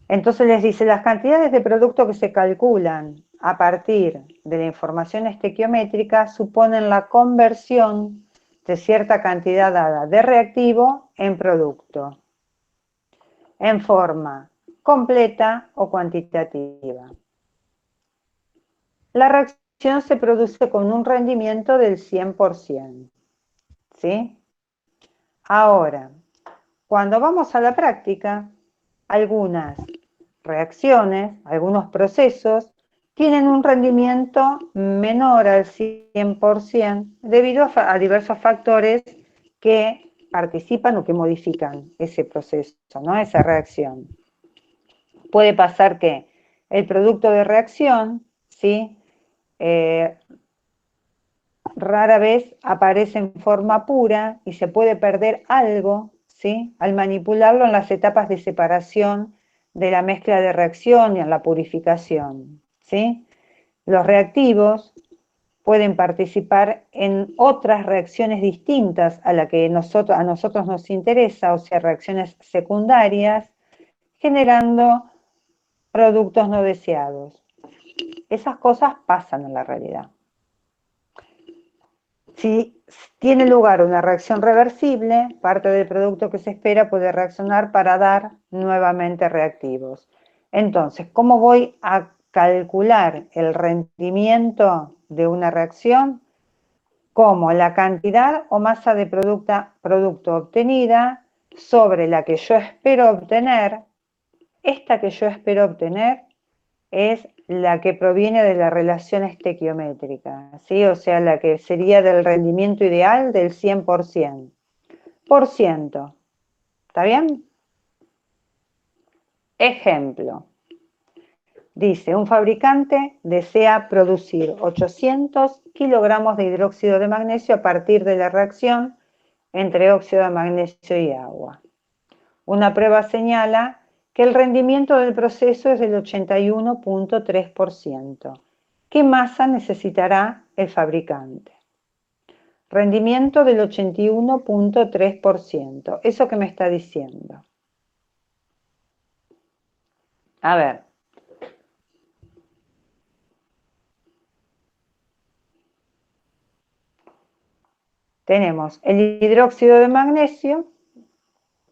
Entonces les dice, las cantidades de producto que se calculan a partir de la información estequiométrica suponen la conversión de cierta cantidad dada de reactivo en producto, en forma completa o cuantitativa. La reacción se produce con un rendimiento del 100%, ¿sí? Ahora, cuando vamos a la práctica, algunas reacciones, algunos procesos tienen un rendimiento menor al 100% debido a diversos factores que participan o que modifican ese proceso, ¿no? Esa reacción. Puede pasar que el producto de reacción, ¿sí? Rara vez aparece en forma pura y se puede perder algo, ¿sí? Al manipularlo en las etapas de separación de la mezcla de reacción y en la purificación, ¿sí? Los reactivos pueden participar en otras reacciones distintas a la que a nosotros nos interesa, o sea, reacciones secundarias, generando productos no deseados. Esas cosas pasan en la realidad. Si tiene lugar una reacción reversible, parte del producto que se espera puede reaccionar para dar nuevamente reactivos. Entonces, ¿cómo voy a calcular el rendimiento de una reacción? Como la cantidad o masa de producto obtenida sobre la que yo espero obtener. Esta que yo espero obtener es la que proviene de la relación estequiométrica, ¿sí? O sea, la que sería del rendimiento ideal del 100%. Por ciento. ¿Está bien? Ejemplo. Dice, un fabricante desea producir 800 kilogramos de hidróxido de magnesio a partir de la reacción entre óxido de magnesio y agua. Una prueba señala que el rendimiento del proceso es del 81.3%. ¿Qué masa necesitará el fabricante? Rendimiento del 81.3%. ¿Eso qué me está diciendo? A ver. Tenemos el hidróxido de magnesio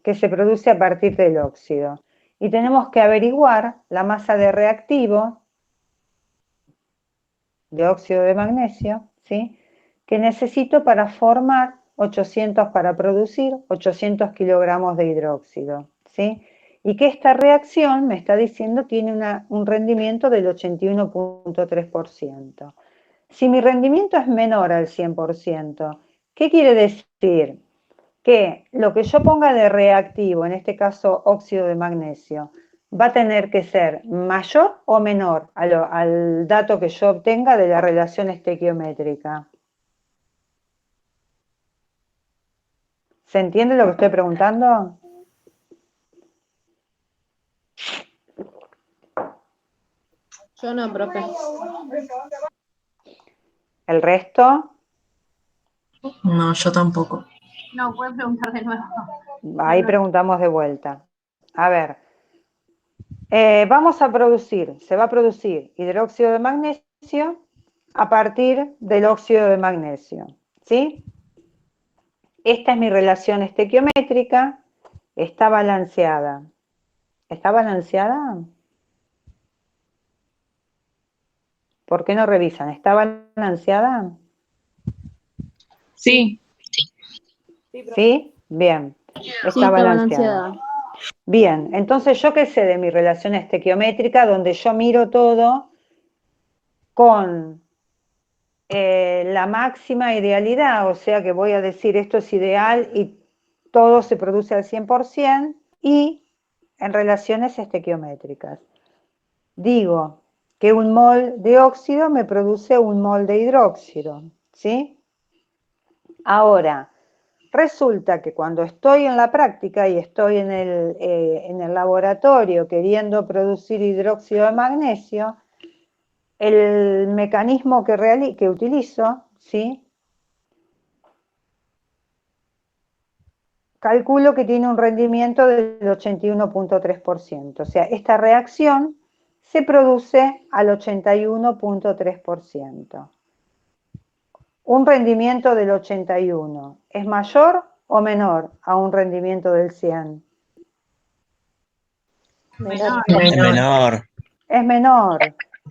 que se produce a partir del óxido. Y tenemos que averiguar la masa de reactivo de óxido de magnesio, ¿sí? Que necesito para formar 800, para producir 800 kilogramos de hidróxido, ¿sí? Y que esta reacción, me está diciendo, tiene un rendimiento del 81.3%. Si mi rendimiento es menor al 100%, ¿qué quiere decir? Que lo que yo ponga de reactivo, en este caso óxido de magnesio, va a tener que ser mayor o menor al dato que yo obtenga de la relación estequiométrica. ¿Se entiende lo que estoy preguntando? Yo no, profe. ¿El resto? No, yo tampoco. No, pueden preguntar de nuevo. Ahí preguntamos de vuelta. A ver, se va a producir hidróxido de magnesio a partir del óxido de magnesio, ¿sí? Esta es mi relación estequiométrica, está balanceada. ¿Está balanceada? ¿Por qué no revisan? ¿Está balanceada? Sí. ¿Sí? Bien. Está balanceada. Bien, entonces yo qué sé de mi relación estequiométrica, donde yo miro todo con la máxima idealidad, o sea que voy a decir esto es ideal y todo se produce al 100%, y en relaciones estequiométricas. Digo que un mol de óxido me produce un mol de hidróxido, ¿sí? Ahora, resulta que cuando estoy en la práctica y estoy en el laboratorio queriendo producir hidróxido de magnesio, el mecanismo que utilizo, ¿sí? Calculo que tiene un rendimiento del 81.3%. O sea, esta reacción se produce al 81.3%. Un rendimiento del 81, ¿es mayor o menor a un rendimiento del 100? Menor. Menor. Es menor.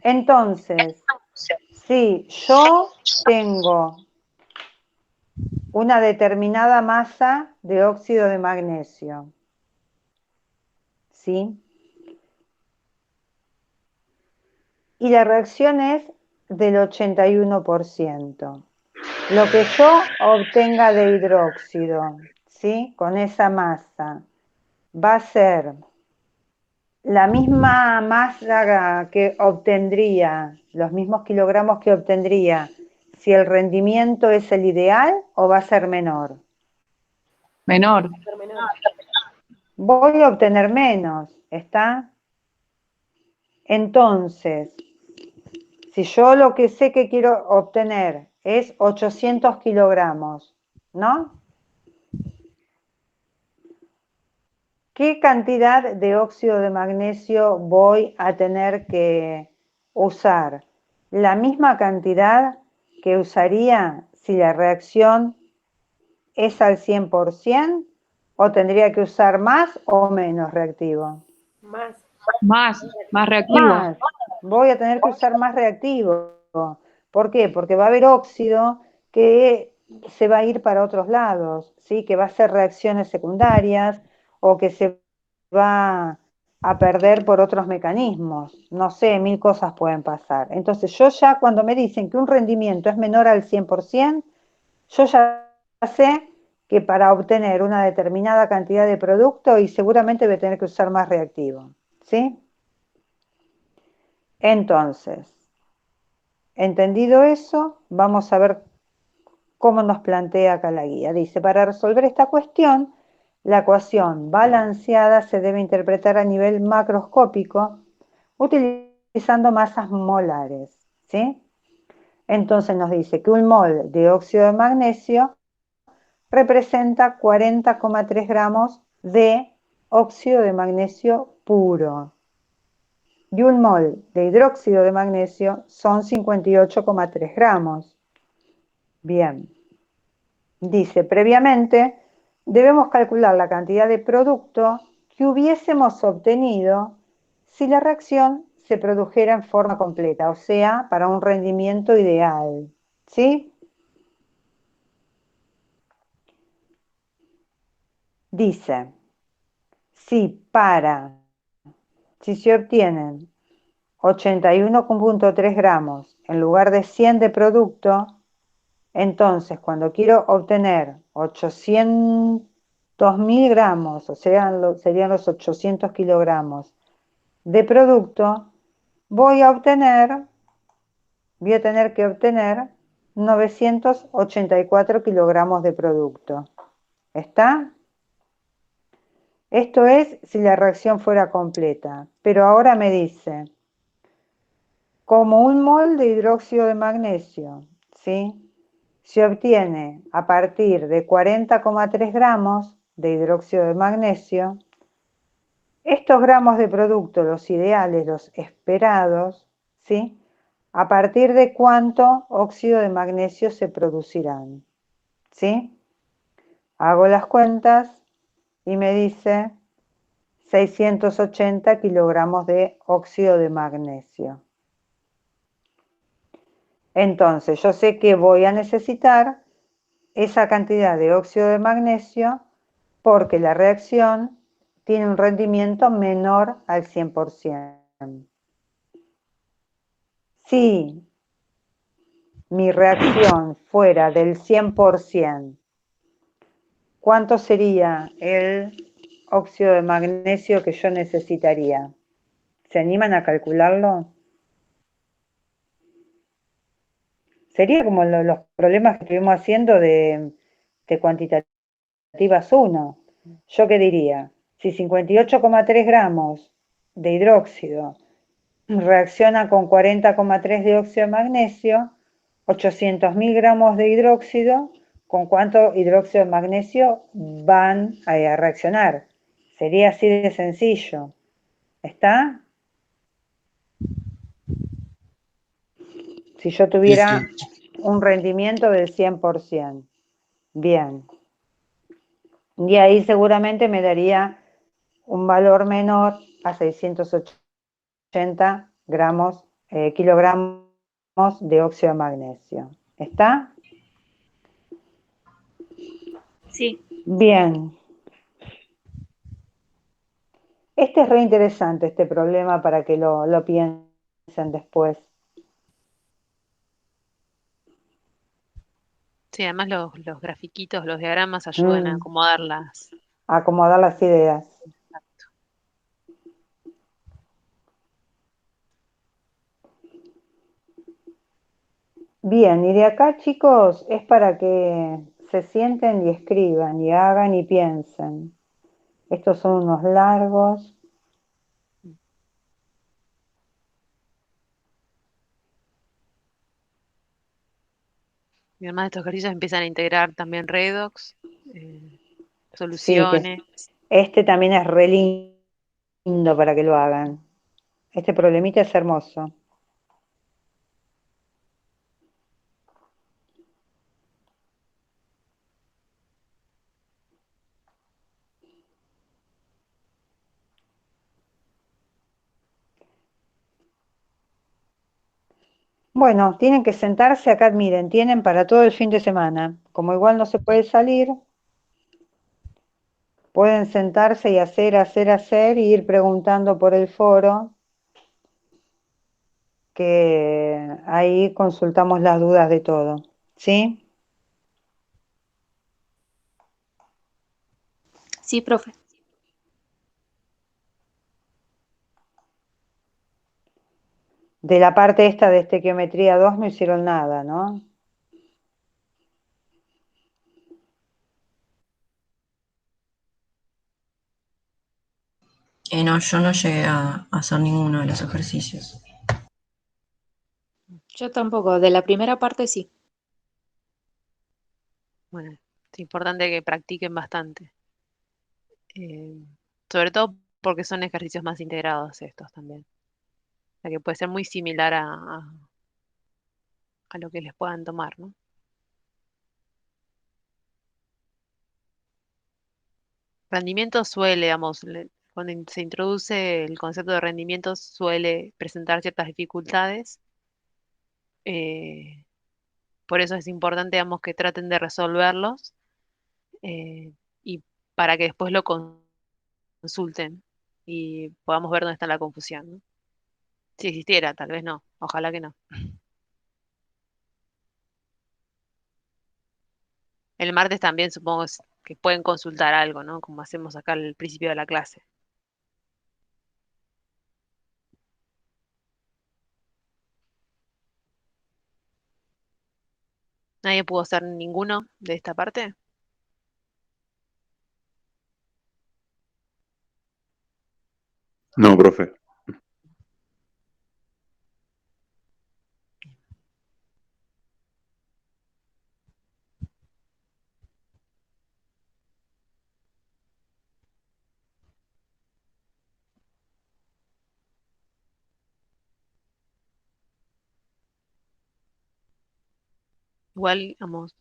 Entonces, si yo tengo una determinada masa de óxido de magnesio, ¿sí? y la reacción es del 81%. Lo que yo obtenga de hidróxido, ¿sí? Con esa masa, va a ser la misma masa que obtendría, los mismos kilogramos que obtendría, si el rendimiento es el ideal o va a ser menor. Menor. Voy a obtener menos, ¿está? Entonces, si yo lo que sé que quiero obtener es 800 kilogramos, ¿no? ¿Qué cantidad de óxido de magnesio voy a tener que usar? La misma cantidad que usaría si la reacción es al 100% o tendría que usar más o menos reactivo. Más reactivo. Más. Voy a tener que usar más reactivo. ¿Por qué? Porque va a haber óxido que se va a ir para otros lados, ¿sí? Que va a hacer reacciones secundarias o que se va a perder por otros mecanismos. No sé, mil cosas pueden pasar. Entonces yo ya cuando me dicen que un rendimiento es menor al 100%, yo ya sé que para obtener una determinada cantidad de producto y seguramente voy a tener que usar más reactivo, ¿sí? Entonces, entendido eso, vamos a ver cómo nos plantea acá la guía. Dice, para resolver esta cuestión, la ecuación balanceada se debe interpretar a nivel macroscópico utilizando masas molares, ¿sí? Entonces nos dice que un mol de óxido de magnesio representa 40,3 gramos de óxido de magnesio puro. Y un mol de hidróxido de magnesio son 58,3 gramos. Bien. Dice, previamente debemos calcular la cantidad de producto que hubiésemos obtenido si la reacción se produjera en forma completa, o sea, para un rendimiento ideal. ¿Sí? Dice, si se obtienen 81,3 gramos en lugar de 100 de producto, entonces cuando quiero obtener 800.000 gramos, o sea, serían los 800 kilogramos de producto, voy a tener que obtener 984 kilogramos de producto. ¿Está? Esto es si la reacción fuera completa, pero ahora me dice, como un mol de hidróxido de magnesio, ¿sí? Se obtiene a partir de 40,3 gramos de hidróxido de magnesio. Estos gramos de producto, los ideales, los esperados, ¿sí? ¿A partir de cuánto óxido de magnesio se producirán? ¿Sí? Hago las cuentas y me dice 680 kilogramos de óxido de magnesio. Entonces, yo sé que voy a necesitar esa cantidad de óxido de magnesio porque la reacción tiene un rendimiento menor al 100%. Si mi reacción fuera del 100%, ¿cuánto sería el óxido de magnesio que yo necesitaría? ¿Se animan a calcularlo? Sería como los problemas que estuvimos haciendo de cuantitativas 1. ¿Yo qué diría? Si 58,3 gramos de hidróxido reacciona con 40,3 de óxido de magnesio, 800.000 gramos de hidróxido, ¿con cuánto hidróxido de magnesio van a reaccionar? Sería así de sencillo. ¿Está? Si yo tuviera un rendimiento del 100%. Bien. Y ahí seguramente me daría un valor menor a 680 kilogramos de óxido de magnesio. ¿Está? Sí. Bien. Este es re interesante, este problema, para que lo piensen después. Sí, además los grafiquitos, los diagramas ayudan a acomodar las... Acomodar las ideas. Bien, y de acá, chicos, es para que se sienten y escriban, y hagan y piensen. Estos son unos largos. Y además de estos ejercicios empiezan a integrar también redox, Sí, soluciones. este también es re lindo para que lo hagan. Este problemita es hermoso. Bueno, tienen que sentarse acá, miren, tienen para todo el fin de semana. Como igual no se puede salir, pueden sentarse y hacer, y ir preguntando por el foro, que ahí consultamos las dudas de todo. ¿Sí? Sí, profe. De la parte esta de estequiometría 2 no hicieron nada, ¿no? No, yo no llegué a hacer ninguno de los ejercicios. Yo tampoco, de la primera parte sí. Bueno, es importante que practiquen bastante. Sobre todo porque son ejercicios más integrados estos también. O sea que puede ser muy similar a lo que les puedan tomar, ¿no? Rendimiento suele, digamos, cuando se introduce el concepto de rendimiento suele presentar ciertas dificultades. eh, por eso es importante, digamos, que traten de resolverlos eh, y para que después lo consulten y podamos ver dónde está la confusión, ¿no? Si existiera, tal vez no, ojalá que no. El martes también supongo que pueden consultar algo, ¿no? Como hacemos acá al principio de la clase. ¿Nadie pudo hacer ninguno de esta parte? No, profe. Igual, digamos,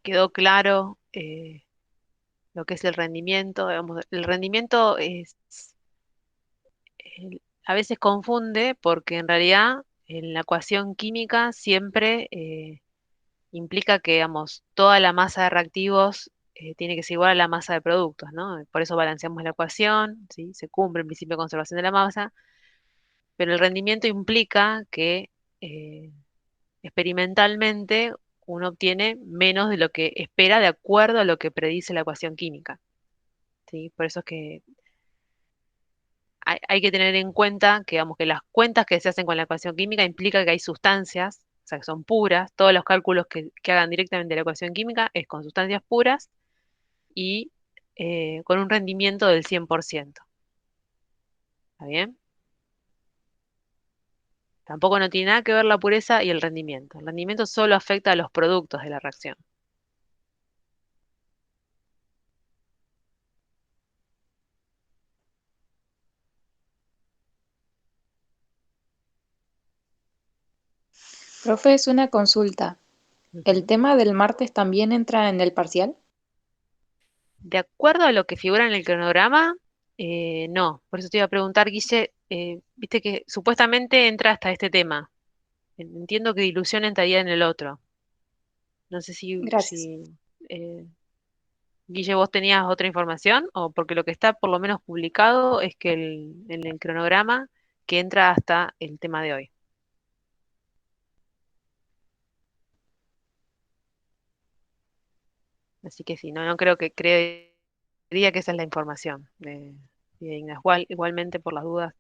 quedó claro lo que es el rendimiento. Digamos, el rendimiento a veces confunde porque en realidad en la ecuación química siempre implica que, digamos, toda la masa de reactivos tiene que ser igual a la masa de productos, ¿no? Por eso balanceamos la ecuación, ¿sí? Se cumple el principio de conservación de la masa, pero el rendimiento implica que eh, experimentalmente uno obtiene menos de lo que espera de acuerdo a lo que predice la ecuación química, ¿sí? Por eso es que hay que tener en cuenta que, digamos, que las cuentas que se hacen con la ecuación química implica que hay sustancias, o sea, que son puras. Todos los cálculos que hagan directamente la ecuación química es con sustancias puras y con un rendimiento del 100%. ¿Está bien? Tampoco no tiene nada que ver la pureza y el rendimiento. El rendimiento solo afecta a los productos de la reacción. Profe, es una consulta. ¿El Ujú. tema del martes también entra en el parcial? De acuerdo a lo que figura en el cronograma, no. Por eso te iba a preguntar, Guille, viste que supuestamente entra hasta este tema. Entiendo que dilución entraría en el otro. No sé Gracias. eh, Guille, vos tenías otra información o porque lo que está por lo menos publicado es que en el cronograma que entra hasta el tema de hoy. Así que sí, no creo que creería que esa es la información de Ignacio. Igualmente, por las dudas,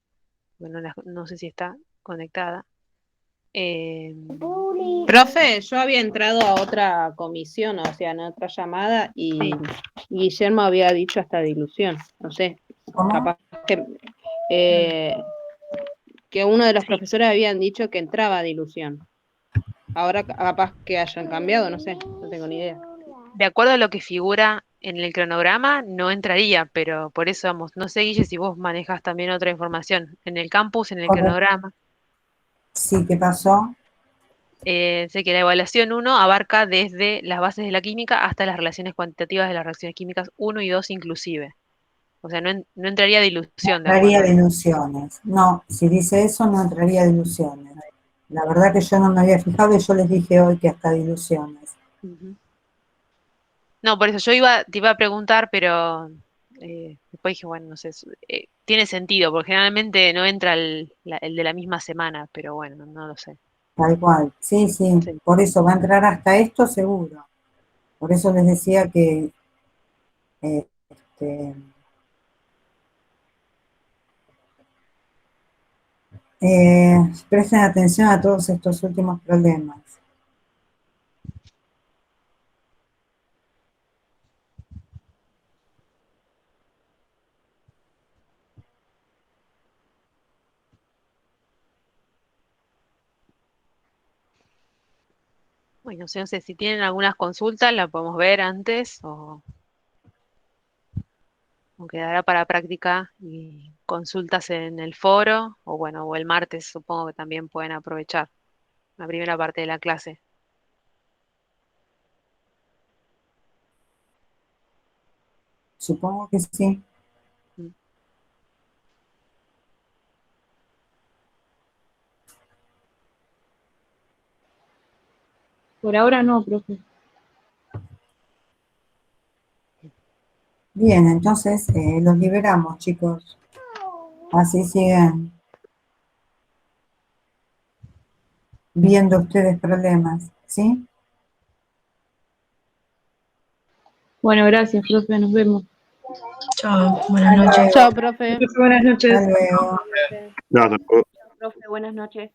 bueno, no sé si está conectada. Profe, yo había entrado a otra comisión, o sea, en otra llamada, y Sí. Guillermo había dicho hasta dilución. No sé, capaz que uno de los profesores habían dicho que entraba a dilución. Ahora capaz que hayan cambiado, no sé, no tengo ni idea. De acuerdo a lo que figura en el cronograma, no entraría, pero por eso vamos, no sé, Guille, si vos manejas también otra información. En el campus, en el cronograma, Sí, ¿qué pasó? sé que la evaluación 1 abarca desde las bases de la química hasta las relaciones cuantitativas de las reacciones químicas 1 y 2 inclusive. O sea, no entraría dilución de Entraría acuerdo. diluciones. No, si dice eso, no entraría diluciones. La verdad que yo no me había fijado y yo les dije hoy que hasta diluciones. Ujú. No, por eso te iba a preguntar, pero después dije, bueno, no sé, tiene sentido, porque generalmente no entra el de la misma semana, pero bueno, no lo sé. Tal cual. Sí, sí. Sí. Por eso va a entrar hasta esto seguro. Por eso les decía que este, presten atención a todos estos últimos problemas. Bueno, no sé si tienen algunas consultas, la podemos ver antes o quedará para práctica y consultas en el foro, o bueno, o el martes supongo que también pueden aprovechar la primera parte de la clase. Supongo que sí. Mm. Por ahora no, profe. Bien, entonces los liberamos, chicos. Así siguen viendo ustedes problemas, ¿sí? Bueno, gracias, profe, nos vemos. Chao, buenas noches. Chao, profe. Profe, buenas noches. Hasta luego. No, tampoco. Profe, buenas noches.